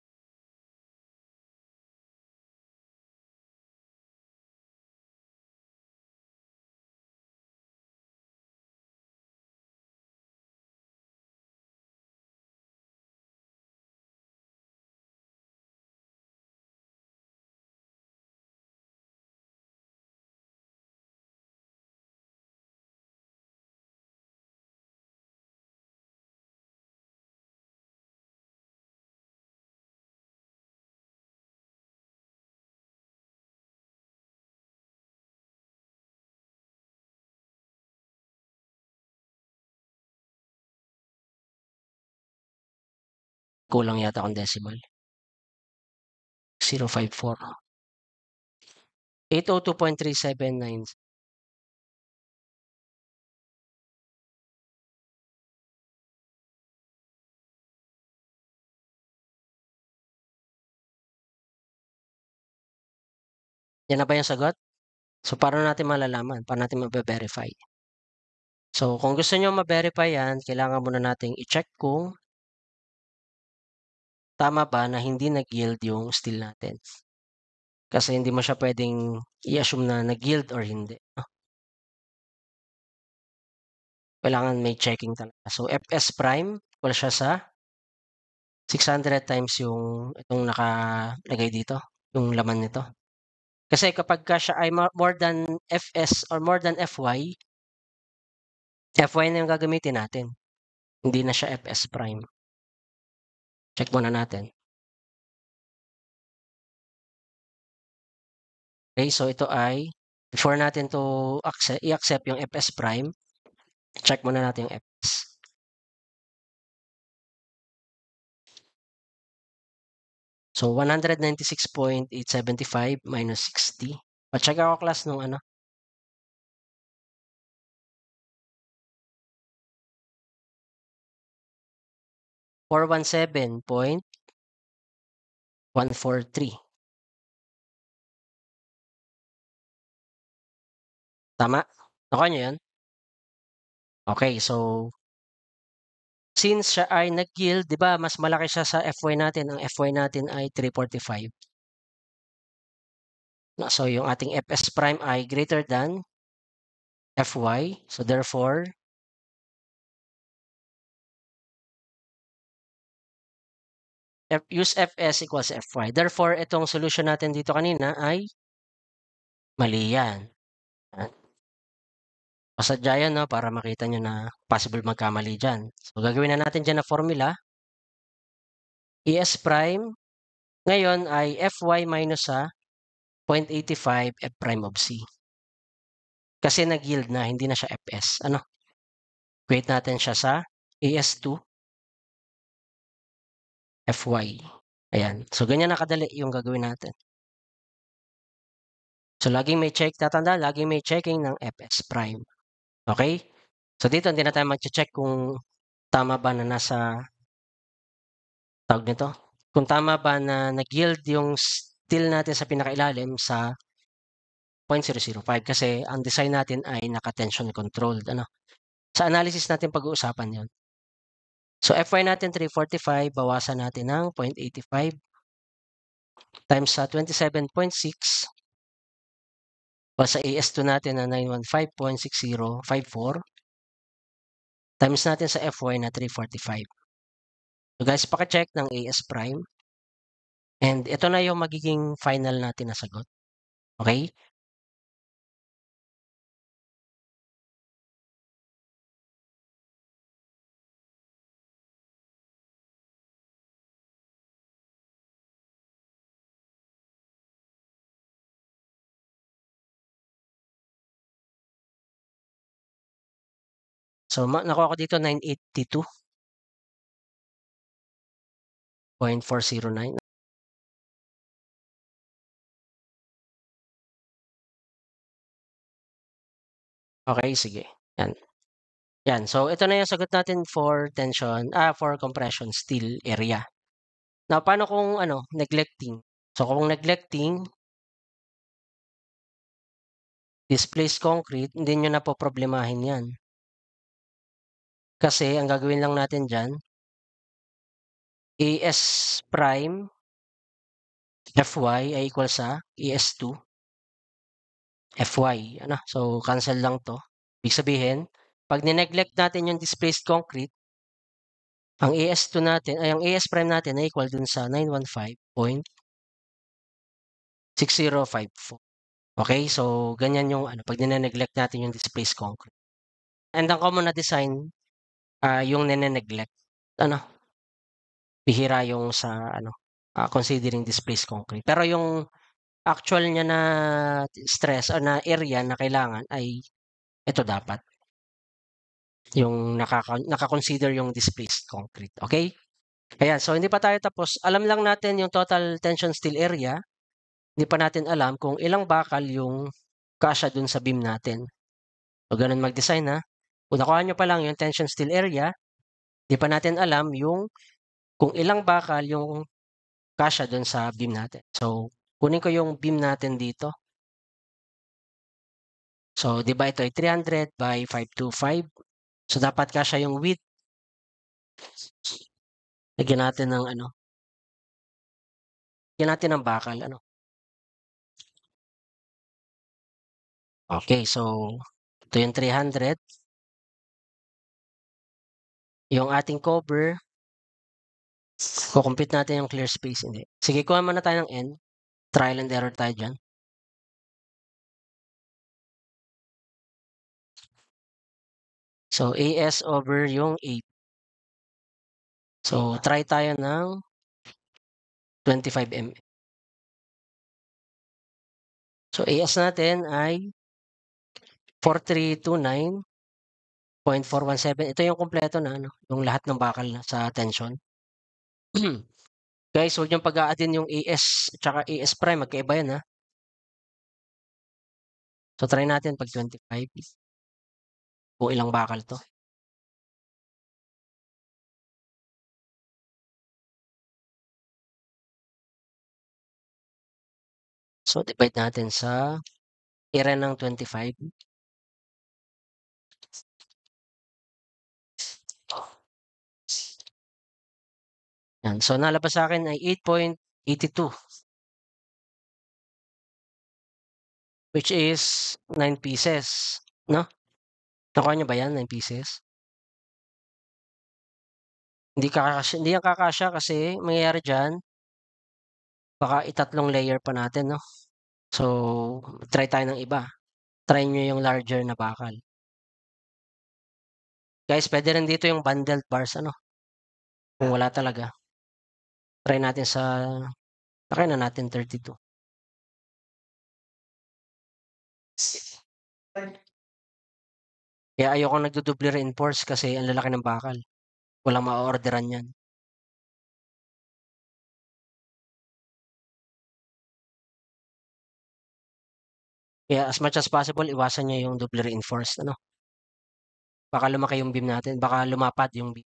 kulang yata akong decimal. 054. 802.379. Yan na ba yung sagot? So, paano natin malalaman? Paano natin mabe-verify? So, kung gusto nyo ma-verify yan, kailangan muna nating i-check kung tama ba na hindi nag-yield yung steel natin. Kasi hindi mo siya pwedeng i-assume na nag-yield or hindi. Kailangan may checking talaga. So, Fs prime, equal siya sa 600 times yung itong nakalagay dito, yung laman nito. Kasi kapag ka siya ay more than Fs or more than Fy, Fy na yung gagamitin natin. Hindi na siya Fs prime. Check muna natin. Okay, so ito ay, before natin to i-accept yung Fs prime, check muna natin yung Fs. So, 196.875 minus 60. Pa-check ako class nung ano. 417.143. Tama? Nakuha nyo yan? Okay, so since siya ay nag-yield, di ba, mas malaki siya sa Fy natin. Ang Fy natin ay 345. So, yung ating Fs prime ay greater than Fy. So, therefore, use Fs equals Fy. Therefore, itong solution natin dito kanina ay mali yan. Pasadya yan, no, para makita nyo na possible magkamali dyan. So, gagawin na natin dyan na formula. Es prime, ngayon ay Fy minus sa 0.85 F prime of C. Kasi nag-yield na, hindi na siya Fs. Ano? Equate natin siya sa AS2 Fy. Ayan. So, ganyan nakadali yung gagawin natin. So, laging may check. Tatanda, laging may checking ng Fs prime. Okay? So, dito hindi na tayo mag-check kung tama ba na nasa tawag nito. Kung tama ba na nag-yield yung steel natin sa pinakailalim sa 0.005 kasi ang design natin ay naka-tension controlled. Ano? Sa analysis natin pag-uusapan yon. So, Fy natin 345, bawasan natin ng 0.85 times sa 27.6 o sa AS2 natin na 915.6054 times natin sa Fy na 345. So guys, paka-check ng AS prime. And ito na yung magiging final natin na sagot. Okay? So, nakuha ko dito 982.409. Okay, sige. Yan. Yan. So, ito na yung sagot natin for for compression steel area. Now, paano kung neglecting? So, kung neglecting, displaced concrete, hindi nyo na po problemahin yan. Kasi, ang gagawin lang natin dyan, AS prime Fy ay equal sa AS2 Fy. So, cancel lang to. Ibig sabihin, pag nineglect natin yung displaced concrete, ang AS2 natin, ay ang AS prime natin ay equal dun sa 915.6054. Okay? So, ganyan yung pag nineglect natin yung displaced concrete. And ang common na design, yung nineglect, bihira yung sa, considering displaced concrete. Pero yung actual niya na stress o na area na kailangan ay ito dapat. Yung naka-consider yung displaced concrete. Okay? Ayan, so hindi pa tayo tapos. Alam lang natin yung total tension steel area. Hindi pa natin alam kung ilang bakal yung kasya dun sa beam natin. So, ganun mag-design ha. Kung nakuha nyo pa lang yung tension steel area, hindi pa natin alam yung kung ilang bakal yung kasya dun sa beam natin. So, kunin ko yung beam natin dito. So, di ba ito ay 300 by 525. So, dapat kasya yung width. Lagyan natin ng ano. Lagyan natin ng bakal. Ano. Okay, so ito yung 300. Yung ating cover, kukumpit natin yung clear space. Hindi. Sige, kuha muna tayo ng N. Trial and error tayo dyan. So, AS over yung 8. So, try tayo ng 25 mm. So, AS natin ay 4329.417. Ito yung kompleto na, ano, yung lahat ng bakal na sa tension. Guys, huwag niyong pag-a-addin yung AS at AS prime. Magkaiba yan, ha? So, try natin pag 25. Kung ilang bakal to. So, divide natin sa area ng 25. Yan. So, nalabas sa akin ay 8.82. Which is 9 pieces. No? Nakuha niyo ba yan? 9 pieces? Hindi yan kakasya kasi mangyayari dyan, baka itatlong layer pa natin, no? So, try tayo ng iba. Try nyo yung larger na bakal. Guys, pwede rin dito yung bundled bars, ano? Kung wala talaga. Try natin sa, takay na natin 32. Kaya ayoko nagduduble reinforce kasi ang lalaki ng bakal. Walang ma-orderan yan. Kaya as much as possible, iwasan nyo yung double reinforced, ano? Baka lumaki yung beam natin, baka lumapad yung beam.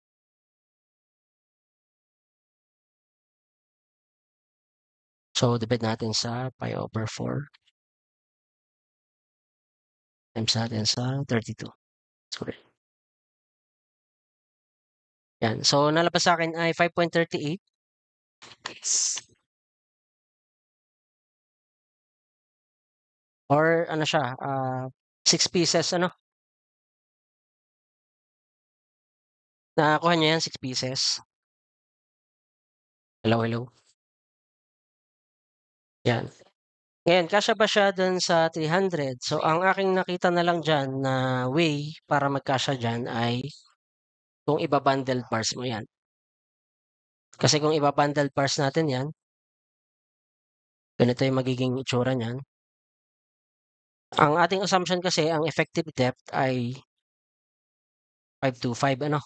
So, divide natin sa pi over 4 times natin sa 32. Sorry. Yan. So, nalabas sa akin ay 5.38. Or ano siya, 6 pieces, ano? Nakakuha niyo yan, 6 pieces. Hello, hello. Yan. Ngayon, kasya ba siya dun sa 300? So, ang aking nakita na lang dyan na way para magkasya dyan ay kung iba-bundled bars mo yan. Kasi kung iba-bundled bars natin yan, ganito yung magiging itsura niyan. Ang ating assumption kasi, ang effective depth ay 525, ano?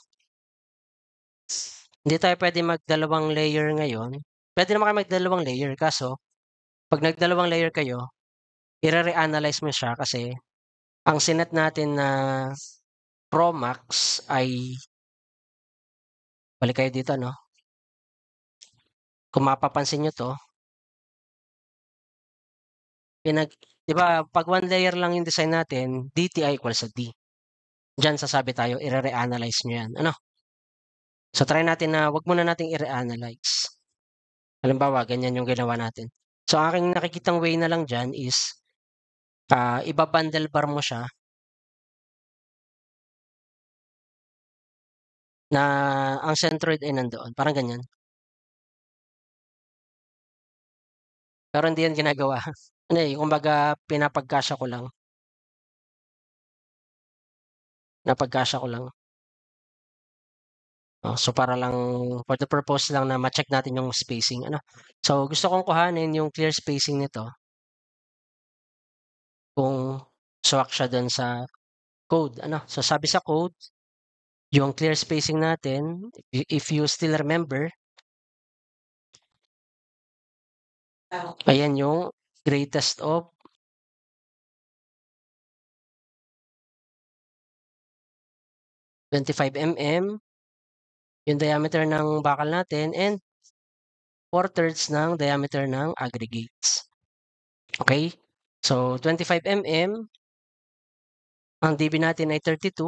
Hindi tayo pwede magdalawang layer ngayon. Pwede naman kayo magdalawang layer, kaso, pag nagdalawang layer kayo, i-reanalyze mo siya kasi ang sinet natin na Promax ay, balik kayo dito, no? Kung mapapansin nyo to, di ba, pag one layer lang yung design natin, DTI equals sa D. Diyan sasabi tayo, i-reanalyze nyo yan. Ano? So, try natin na wag muna nating i-reanalyze. Halimbawa, ganyan yung ginawa natin. So, aking nakikitang way na lang dyan is, iba-bundle bar mo siya na ang centroid ay nandoon. Parang ganyan. Pero hindi yan ginagawa. Ano eh, kumbaga, pinapagkasya ko lang. Napagkasya ko lang. So, para lang, for the purpose lang na ma-check natin yung spacing. Ano? So, gusto kong kuhanin yung clear spacing nito. Kung swak siya dun sa code. Ano? So, sabi sa code, yung clear spacing natin, if you still remember, Ayan yung greatest of 25 mm, yung diameter ng bakal natin, and 4/3 ng diameter ng aggregates. Okay? So, 25 mm, ang DB natin ay 32,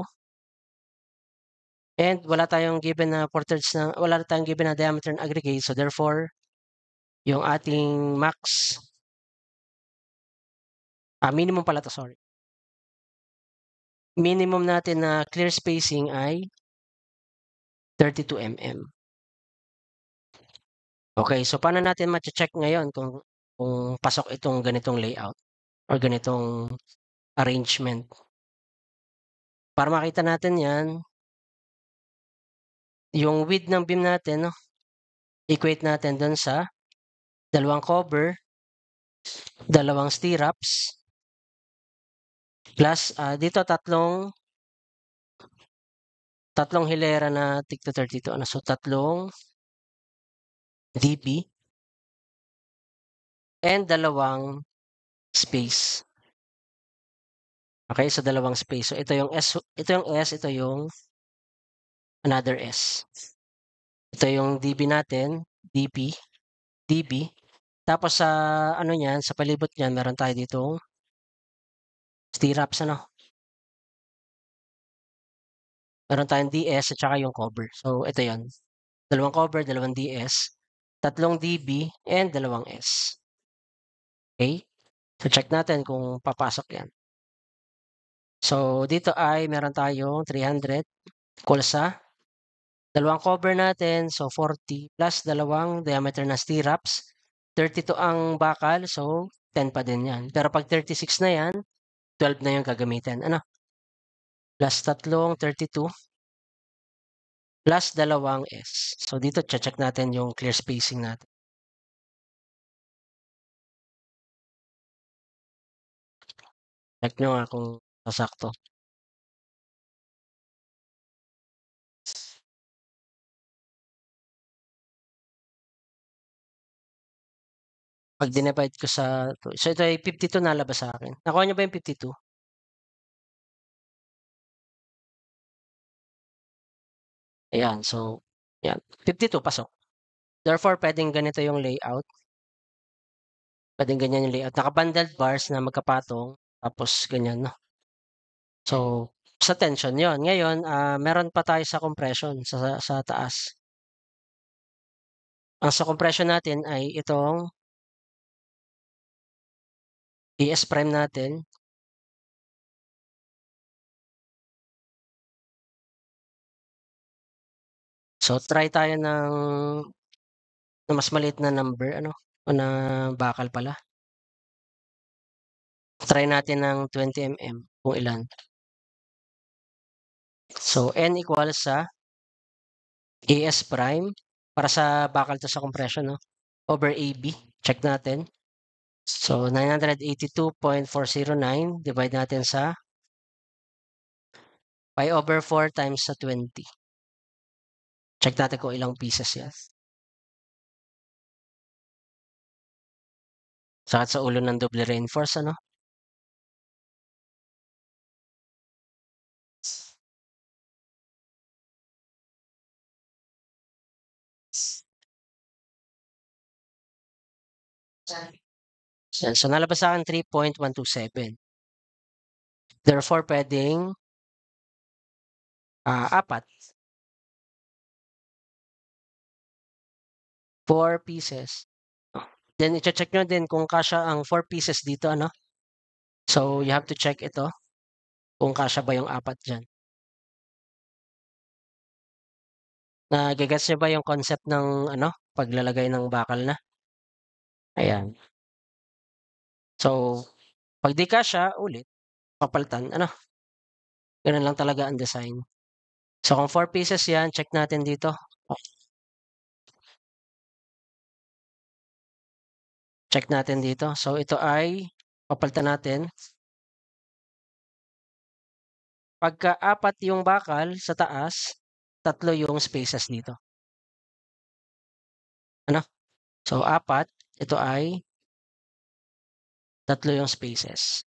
and wala tayong given na 4/3 wala tayong given na diameter ng aggregate. So, therefore, yung ating max, minimum pala to, sorry. Minimum natin na clear spacing ay 32 mm. Okay, so paano natin ma-check ngayon kung pasok itong ganitong layout or ganitong arrangement? Para makita natin 'yan, yung width ng beam natin 'no, equate natin dun sa dalawang cover, dalawang stirrups, plus dito tatlong hilera na tig 32 ano, so tatlong DB and dalawang space. Okay, so dalawang space. So ito yung S, ito yung another S. Ito yung DB natin, DB. Tapos sa ano niyan, sa palibot niyan, meron tayo ditong stirrups ano. Meron tayong DS at saka yung cover. So ito 'yon. Dalawang cover, dalawang DS, tatlong DB, and dalawang S. Okay? So check natin kung papasok 'yan. So dito ay meron tayong 300 equal sa dalawang cover natin, so 40 plus dalawang diameter na stirrups. 32 ang bakal, so 10 pa din 'yan. Pero pag 36 na 'yan, 12 na 'yung gagamitin. Ano? Plus tatlong 32 plus dalawang S. So dito check natin 'yung clear spacing natin. Check nyo nga kung sasakto. Pag dinivide ko sa so ito ay 52 nalabas sa akin. Nakuha niyo ba 'yung 52? Ayan, so 'yan, 52 pasok. Therefore, puwedeng ganito 'yung layout. Puwedeng ganyan 'yung layout. Naka-bundled bars na magkapatong tapos ganyan 'no. So, sa tension 'yon. Ngayon, meron pa tayo sa compression sa taas. Ang sa compression natin ay itong ES prime natin. So, try tayo ng mas maliit na number ano, o na bakal pala. Try natin ng 20 mm kung ilan. So, N equals sa AS prime para sa bakal 'to sa compression 'no, over AB. Check natin. So, 982.409 divide natin sa pi over 4 times sa 20. Check natin kung ilang pieces 'yan. Sakit sa ulo ng double reinforce ano? Yan, so nalabas sa akin 3.127. Therefore, puwedeng 4. 4 pieces. Then iche-check niyo din kung kasya ang 4 pieces dito ano. So, you have to check ito kung kasya ba yung 4 diyan. Nage-gets niyo ba yung concept ng ano, paglalagay ng bakal na? Ayan. So, 'pag di kasya, ulit, papalitan ano. Gano'n lang talaga ang design. So, kung 4 pieces 'yan, check natin dito. Check natin dito. So, ito ay papalitan natin. Pagka 4 yung bakal sa taas, 3 yung spaces dito. Ano? So, 4, ito ay Tatlo yung spaces.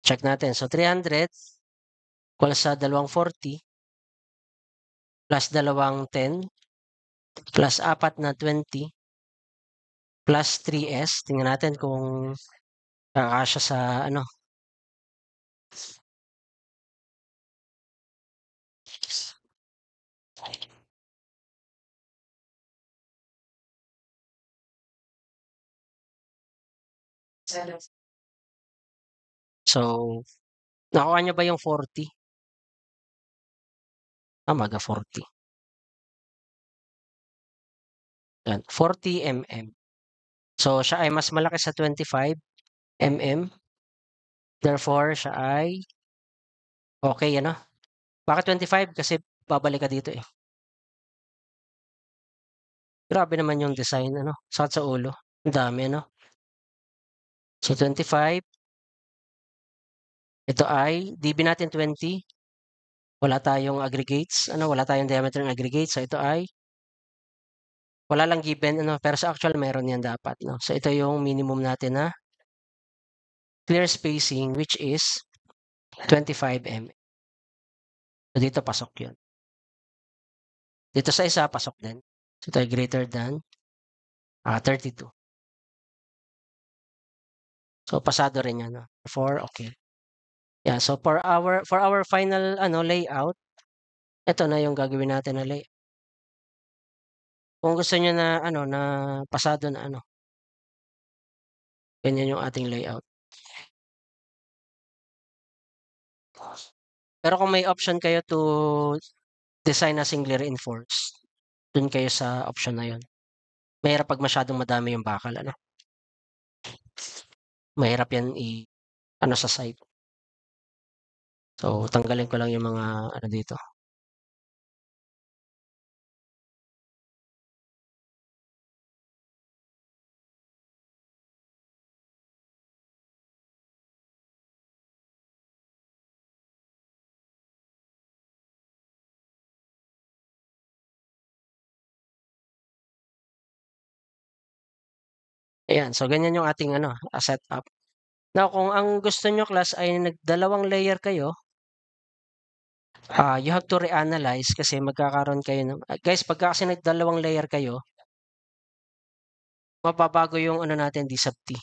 Check natin. So, 300 equals sa 240 plus 210 plus 4 na 20 plus 3s. Tingnan natin kung kakasya sa ano. So, nakuha nyo ba yung 40? Maga 40. Yan, 40 mm. So, siya ay mas malaki sa 25 mm. Therefore, siya ay okay, ano? Bakit 25? Kasi babalik ka dito eh. Grabe naman yung design, ano? Sakit sa ulo. Ang dami, ano? So, 25. Ito ay, DB natin 20. Wala tayong aggregates, ano? Wala tayong diameter ng aggregates. So, ito ay, wala lang given, ano? Pero sa actual, meron yan dapat, no? So, ito yung minimum natin na clear spacing, which is 25 mm. So, dito pasok yun. Dito sa isa, pasok din. So, ito ay greater than 32. So, pasado rin yan, no? 4, okay. Yeah, so for our final ano layout, ito na yung gagawin natin na layout. Kung gusto niyo na ano na pasado na ano. Ganyan yung ating layout. Pero kung may option kayo to design na singly reinforced, dun kayo sa option na yun. Mahirap pag masyadong madami yung bakal, ano. Mahirap yan ano sa site. So, tanggalin ko lang yung mga ano dito. Ayan, so ganyan yung ating ano, setup. Now, kung ang gusto nyo class ay nagdalawang layer kayo, you have to reanalyze kasi magkakaroon kayo ng guys, pagka kasi nagdalawang layer kayo, mababago yung ano natin disapti.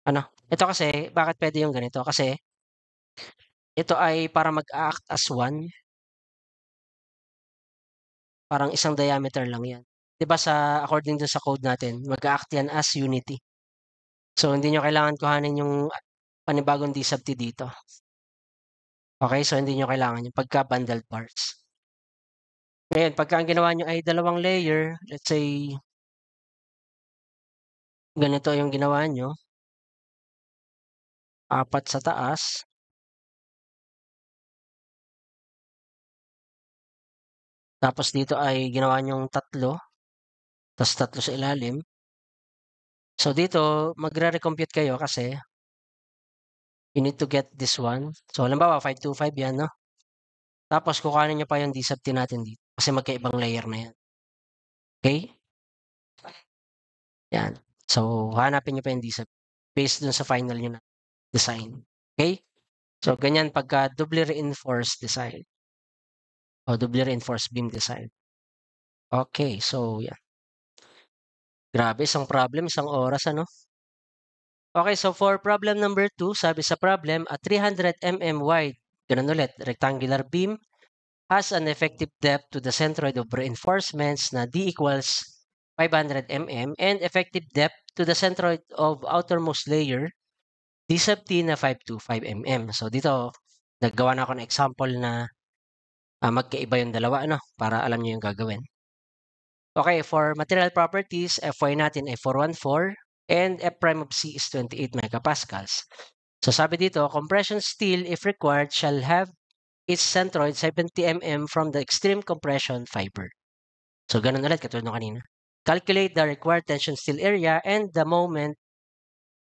Ano? Ito kasi bakit pwede yung ganito? Kasi ito ay para mag-act as one, parang isang diameter lang 'yan. 'Di ba sa according dun sa code natin, mag-act 'yan as unity. So hindi nyo kailangan kuhanin yung panibagong disapti dito. Okay? So hindi nyo kailangan yung pagka-bundled parts. Ngayon, pagka ang ginawa nyo ay dalawang layer, let's say ganito yung ginawa nyo, 4 sa taas, tapos dito ay ginawa nyong 3, tapos 3 sa ilalim. So dito, magre-recompute kayo kasi you need to get this one. So halimbawa, 525 yan, no? Tapos kukuhanin nyo pa yung disapti natin dito kasi magkaibang layer na yan. Okay? Yan. So, hanapin nyo pa yung disapti based dun sa final nyo na design. Okay? So, ganyan pagka doubly reinforced design o doubly reinforced beam design. Okay, so yan. Grabe, isang problem, isang oras, ano? Okay, so for problem number 2, sabi sa problem, a 300 mm wide, ganun ulit, rectangular beam has an effective depth to the centroid of reinforcements na D equals 500 mm and effective depth to the centroid of outermost layer D sub T na 525 mm. So dito, naggawa na ako ng example na magkaiba yung dalawa, ano, para alam niyo yung gagawin. Okay, for material properties, Fy natin ay 414 and F prime of C is 28 megapascals. So sabi dito, compression steel, if required, shall have its centroid 70 mm from the extreme compression fiber. So ganun ulit, katulad ng kanina. Calculate the required tension steel area and the moment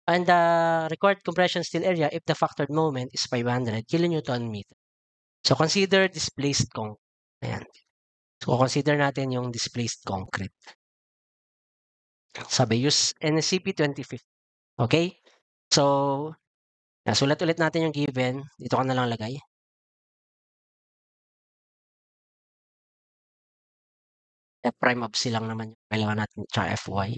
and the required compression steel area if the factored moment is 500 kilonewton meter. So consider displaced concrete. Ayan. So consider natin yung displaced concrete. Sabi, use NSCP 2050. Okay? So, sulat ulit natin yung given. Dito ka na lang lagay. F prime of C lang naman yung kailangan natin, tsaka Fy.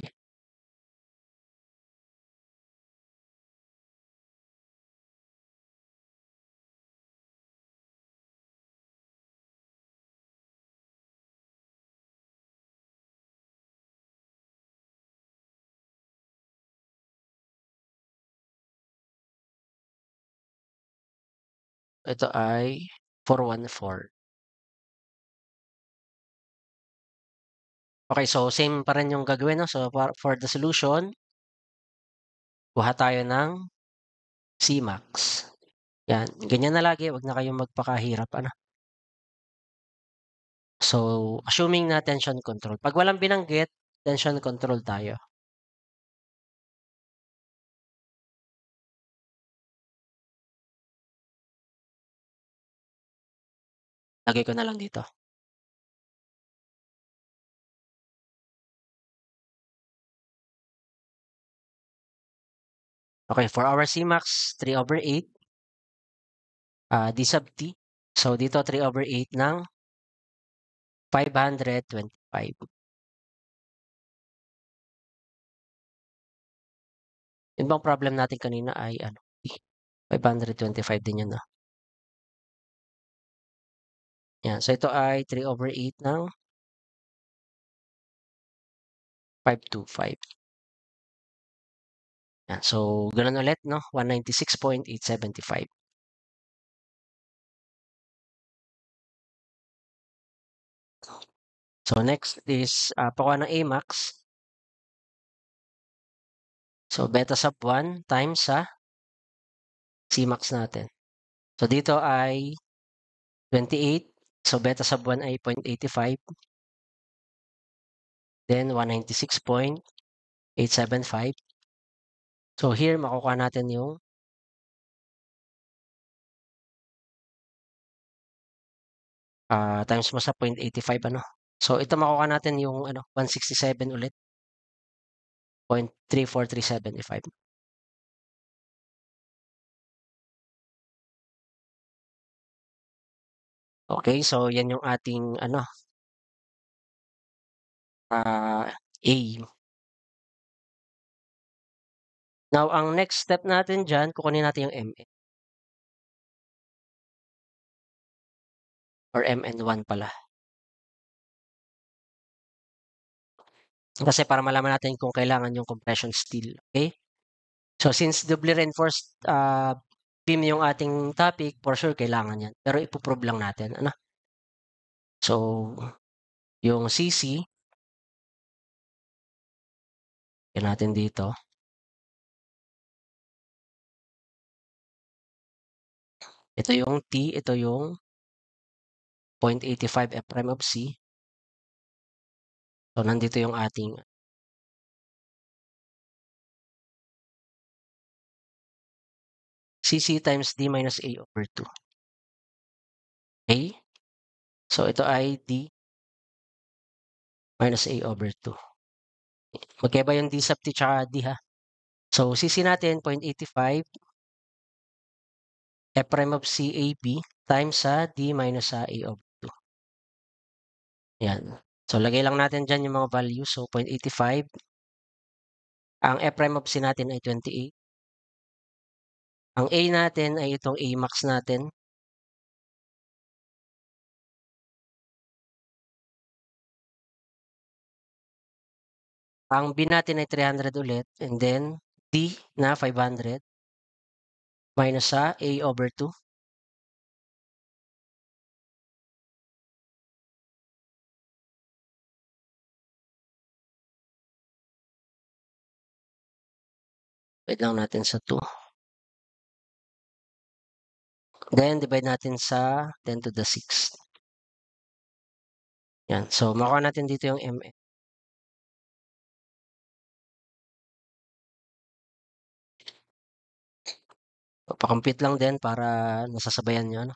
Ito ay 414. Okay, so same pa rin yung gagawin, no? So, for the solution, kuha tayo ng Cmax. Yan, ganyan na lagi, wag na kayong magpakahirap, ano? So, assuming na tension control. Pag walang binanggit, tension control tayo. Lagay ko na lang dito. Okay, for our Cmax, 3/8, D sub T. So, dito 3/8 ng 525. Yun bang problem natin kanina ay ano? 525 din yun, no? Yan, so ito ay 3/8 ng 525. Yan, so ganun ulit, no? 196.875. So next is pakuha ng Amax. So beta sub 1 times sa Cmax natin. So dito ay 28. So beta sub 1 ay 0.85. Then 196.875. So here makukuha natin yung times mo sa 0.85, ano. So ito makukuha natin yung ano 167 ulit. 0.34375. Okay, so yan yung ating ano A. Now, ang next step natin diyan, kukunin natin yung MN or MN1 pala. Kasi para malaman natin kung kailangan yung compression steel, okay? So since doubly reinforced beam yung ating topic, for sure kailangan yan. Pero ipo-prove lang natin, ano? So yung CC, yan natin dito. Ito yung T, ito yung 0.85 F prime of C. So nandito yung ating CC times D minus A over 2. Okay? So ito ay D minus A over 2. Magkaiba yung D sub T tsaka D, ha? So CC natin 0.85 F prime of C AB times sa D minus sa A over 2. Yan. So lagay lang natin dyan yung mga values. So 0.85. Ang F prime of C natin ay 28. Ang A natin ay itong A max natin. Ang B natin ay 300 ulit. And then D na 500 minus sa A over 2. Wait lang natin sa 2. Then divide natin sa 10 to the 6th. Yan. So makuha natin dito yung MN. Pa-compute lang din para nasasabayan nyo, ano?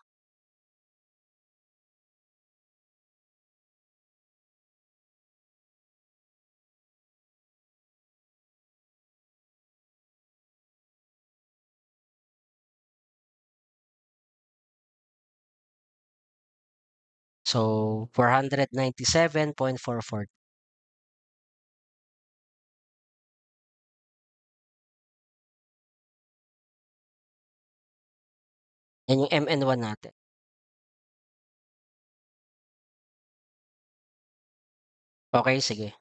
So, 497.44. Yan yung MN1 natin. Okay, sige.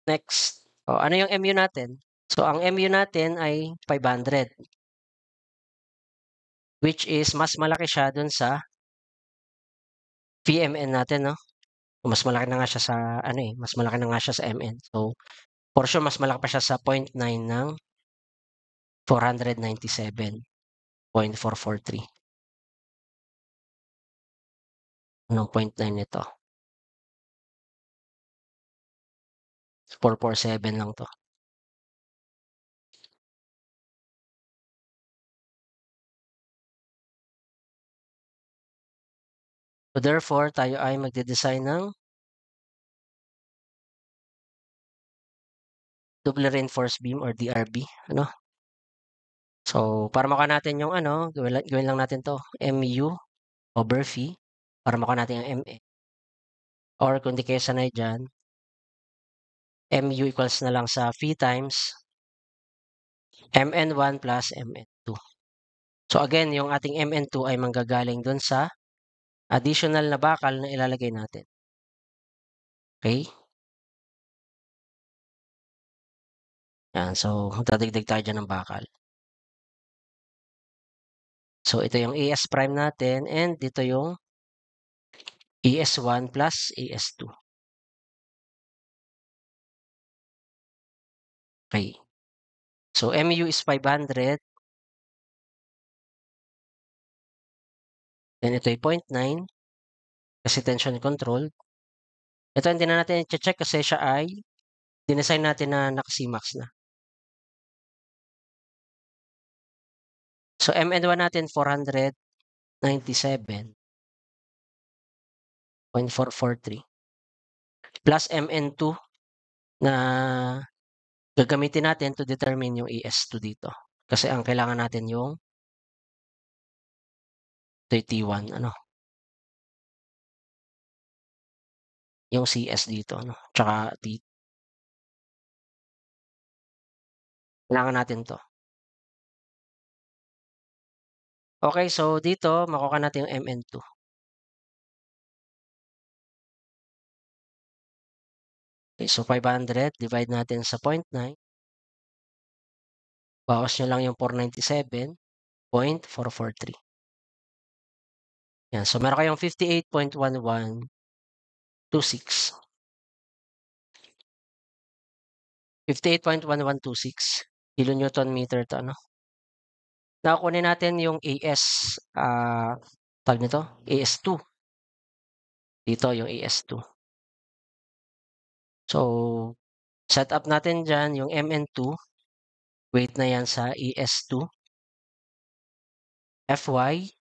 Next. O, ano yung MU natin? So, ang MU natin ay 500, which is mas malaki siya dun sa PMN natin, no? Mas malaki na nga siya sa, ano eh, mas malaki na nga siya sa MN. So, for sure, mas malaki pa siya sa 0.9 ng 497.443. Anong 0.9 nito? 447 lang to. So, therefore, tayo ay magde-design ng double reinforced beam or DRB, ano? So, para makuha natin yung ano, gawin lang natin to, MU over phi, para makuha natin yung MN. Or kung di kayo sanay dyan, MU equals na lang sa phi times MN1 plus MN2. So again, yung ating MN2 ay manggagaling dun sa additional na bakal na ilalagay natin. Okay? Yan. So, magdadagdag tayo dyan ng bakal. So, ito yung AS prime natin and dito yung AS1 plus AS2. Okay. So, MU is 500. Then ito ay 0.9 kasi tension control. Ito hindi na natin i-check kasi siya ay dinesign natin na naka-CMAX na. So, MN1 natin 497.443 plus MN2 na gagamitin natin to determine yung ES2 dito. Kasi ang kailangan natin yung 31, ano, yung CS dito, no? Tsaka dito. Kailangan natin to. Okay, so dito, makuha natin yung MN2. Okay, so 500, divide natin sa 0.9. Bawas nyo lang yung 497.443. Yan, so meron kayong 58.1126. 58.1126 kilonewton meter to, ano? Nakukunin natin yung AS, tawag nito, AS2. Dito yung AS2. So, set up natin dyan yung MN2. Weight na yan sa ES2. Fy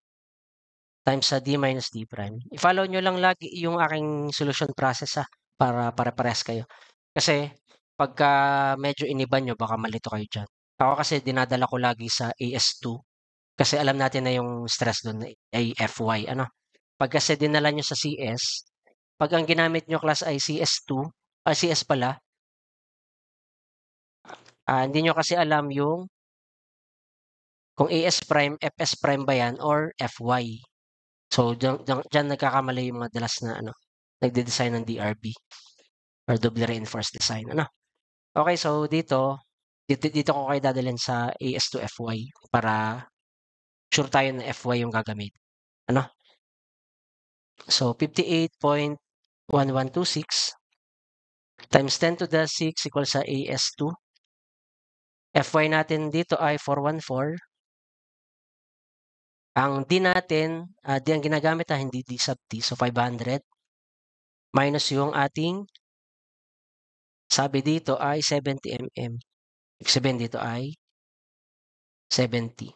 times sa D minus D prime. I-follow nyo lang lagi yung aking solution process para pare-pares kayo. Kasi pagka medyo iniban nyo, baka malito kayo dyan. Ako kasi dinadala ko lagi sa AS2 kasi alam natin na yung stress doon ay Fy. Ano? Pag kasi dinala nyo sa CS, pag ang ginamit nyo class ay CS2, CS pala, hindi nyo kasi alam yung kung AS prime, FS prime ba yan or Fy. So, dyan nagkakamali yung mga dalas na ano, nagde-design ng DRB or double reinforced design. Ano? Okay, so dito ko kayo dadalhin sa AS to FY para sure tayo na FY yung gagamit. Ano? So, 58.1126 times 10 to the 6 equals sa AS2. FY natin dito ay 414. Ang D natin, D ang ginagamit hindi D sub T. So, 500 minus yung ating sabi dito ay 70 mm. Ibig sabihin dito ay 70.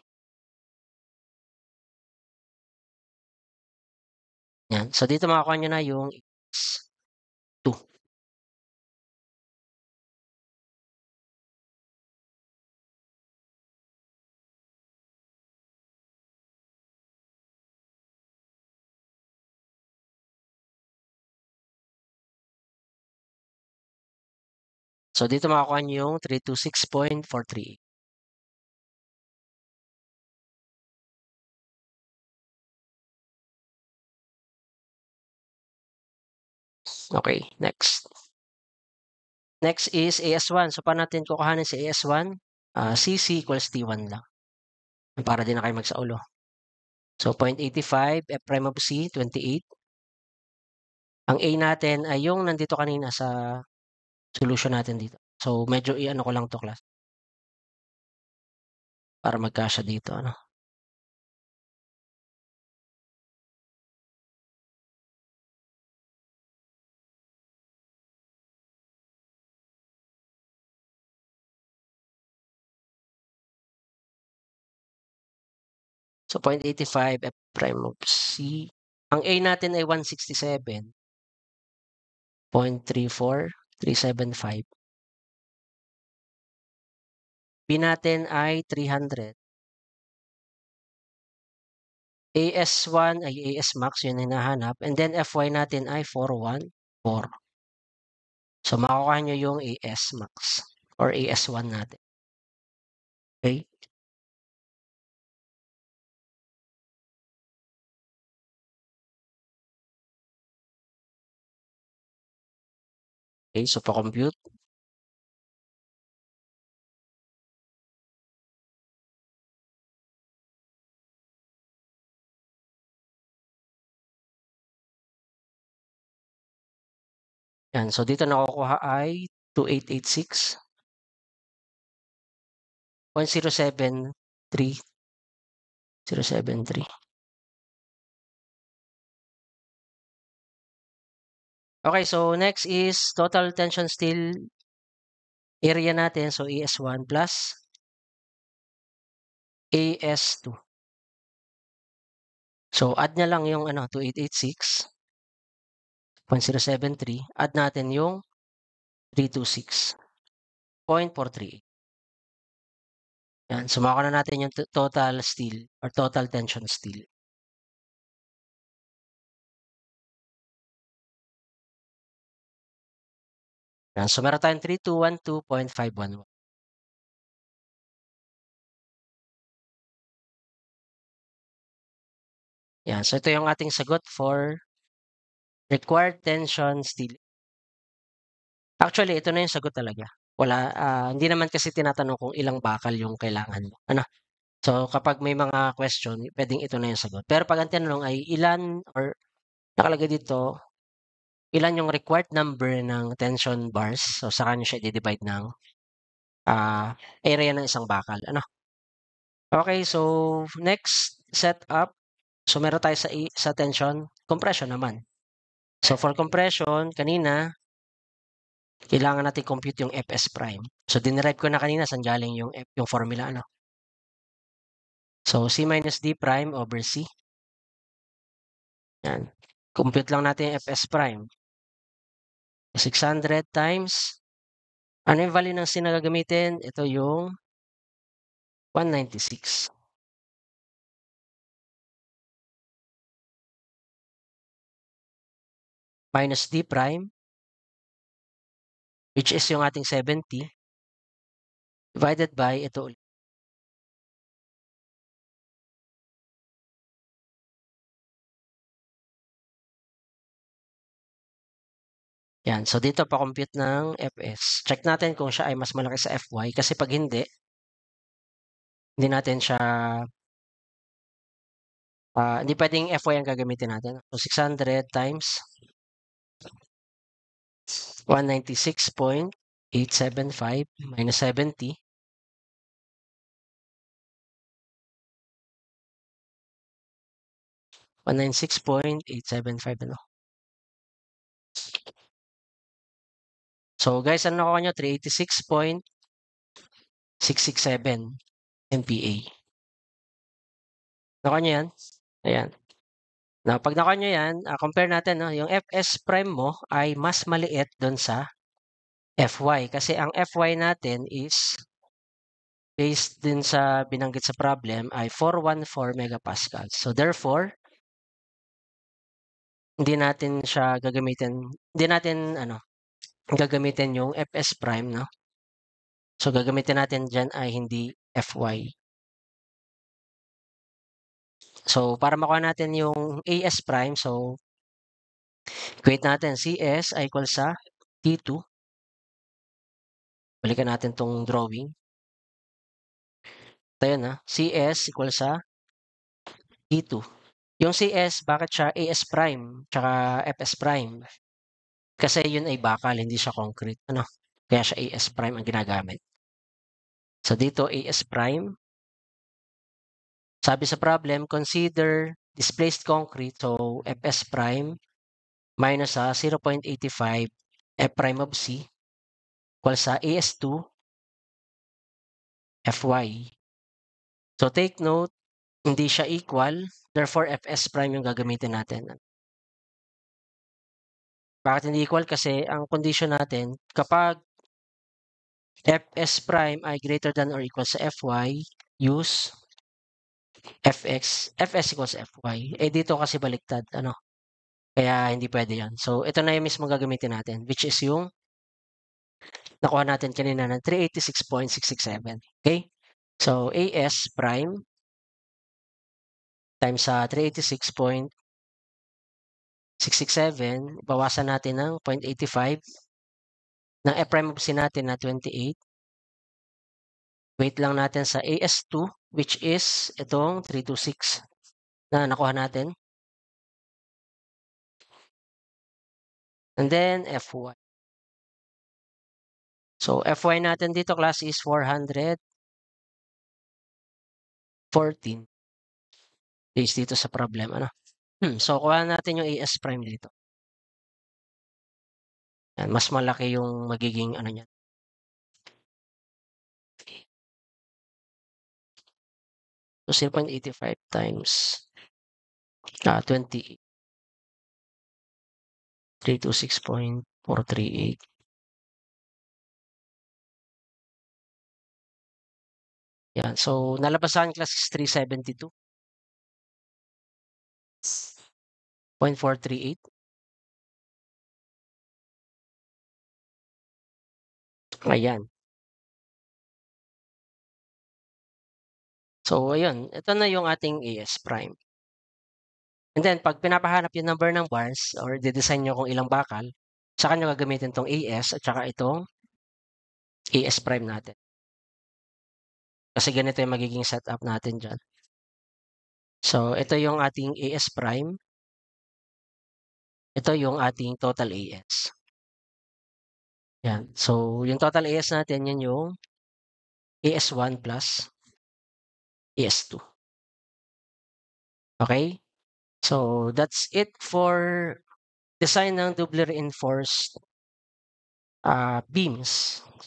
Yan. So, dito makakuha nyo na yung x2. So, dito makukuha nyo yung 326.438. Okay, next. Next is AS1. So, paano natin kukuhanin si AS1? CC equals T1 lang. Para din na kayo magsaulo. So, 0.85, F prime of C, 28. Ang A natin ay yung nandito kanina sa solution natin dito. So, medyo i-ano ko lang to class. Para magkasya dito, ano. So, 0.85 F prime of C. Ang A natin ay 167. 0.34375. B natin ay 300. AS1 ay AS max, yun hinahanap. And then FY natin ay 414. So, makukuha nyo yung AS max or AS1 natin. Okay? Okay, so pa-compute. Yan, so dito nakukuha ay 2886.073. 073. Okay, so next is total tension steel area natin. So AS1 plus AS2. So add na lang yung 2886.073. Add natin yung 326.438. Yan, sumaka na natin yung total steel or total tension steel. Yan, so meron tayong 3212.511. Yan, so ito yung ating sagot for required tension steel. Actually, ito na yung sagot talaga. Wala, hindi naman kasi tinatanong kung ilang bakal yung kailangan mo. Ano? So, kapag may mga question, pwedeng ito na yung sagot. Pero pag ang tinanong ay ilan or nakalagay dito, ilan yung required number ng tension bars, so saka nyo siya i-divide ng area ng isang bakal. Ano? Okay, so next setup. So, meron tayo sa tension, compression naman. So, for compression, kanina, kailangan natin compute yung Fs prime. So, dinerive ko na kanina saan galing yung formula, ano. So, C minus D prime over C. Yan. Compute lang natin yung Fs prime. 600 times, ano yung value ng C na gagamitin? Ito yung 196. Minus D prime, which is yung ating 70, divided by ito ulit. Yan. So, dito pa-compute ng Fs. Check natin kung siya ay mas malaki sa Fy. Kasi pag hindi natin siya, hindi pwedeng Fy ang gagamitin natin. So, 600 times 196.875 minus 70. 196.875, ano? So, guys, ano nakuha nyo? 386.667 MPa. Nakuha nyo yan? Ayan. Now, pag nakuha nyo yan, compare natin, no? Yung Fs prime mo ay mas maliit doon sa Fy. Kasi ang Fy natin is based din sa binanggit sa problem ay 414 megapascals. So, therefore, hindi natin siya gagamitin, hindi natin, gagamitin yung Fs prime, no? So, gagamitin natin dyan ay hindi Fy. So, para makuha natin yung As prime, so, equate natin Cs ay equal sa T2. Balikan natin tong drawing. Ito yun, ha? Cs equal sa T2. Yung Cs, bakit siya As prime tsaka Fs prime? Kasi yun ay bakal, hindi siya concrete. Ano? Kaya siya As prime ang ginagamit. So, dito As prime. Sabi sa problem, consider displaced concrete, so Fs prime minus 0.85 F prime of C equals sa As2 Fy. So take note, hindi siya equal, therefore Fs prime yung gagamitin natin. Bakit hindi equal? Kasi ang condition natin, kapag Fs prime ay greater than or equal sa Fy, use Fs equals Fy. Eh dito kasi baliktad, ano? Kaya hindi pwede yan. So ito na yung mismo gagamitin natin, which is yung nakuha natin kanina ng 386.667. Okay? So, AS prime times sa 386.667, bawasan natin ng 0.85 ng F prime of C natin na 28. Wait lang natin sa AS2, which is itong 326 na nakuha natin. And then, Fy. So, Fy natin dito, class, is 414 days dito sa problem. Ano? So, kuha natin yung AS prime dito. Yan, mas malaki yung magiging ano niya. So, 0.85 times 20, 326.438. Yan. So, nalabas sa akin class is 372.438. Ayan. So, ayun. Ito na yung ating AS prime. And then, pag pinapahanap yung number ng bars or didesign nyo kung ilang bakal, saka nyo gagamitin itong AS at saka itong AS prime natin. Kasi ganito yung magiging setup natin dyan. So, ito yung ating AS prime. Ito yung ating total AS. Yan. So, yung total AS natin, yan yung AS1 plus AS2. Okay? So, that's it for design ng doubly reinforced beams.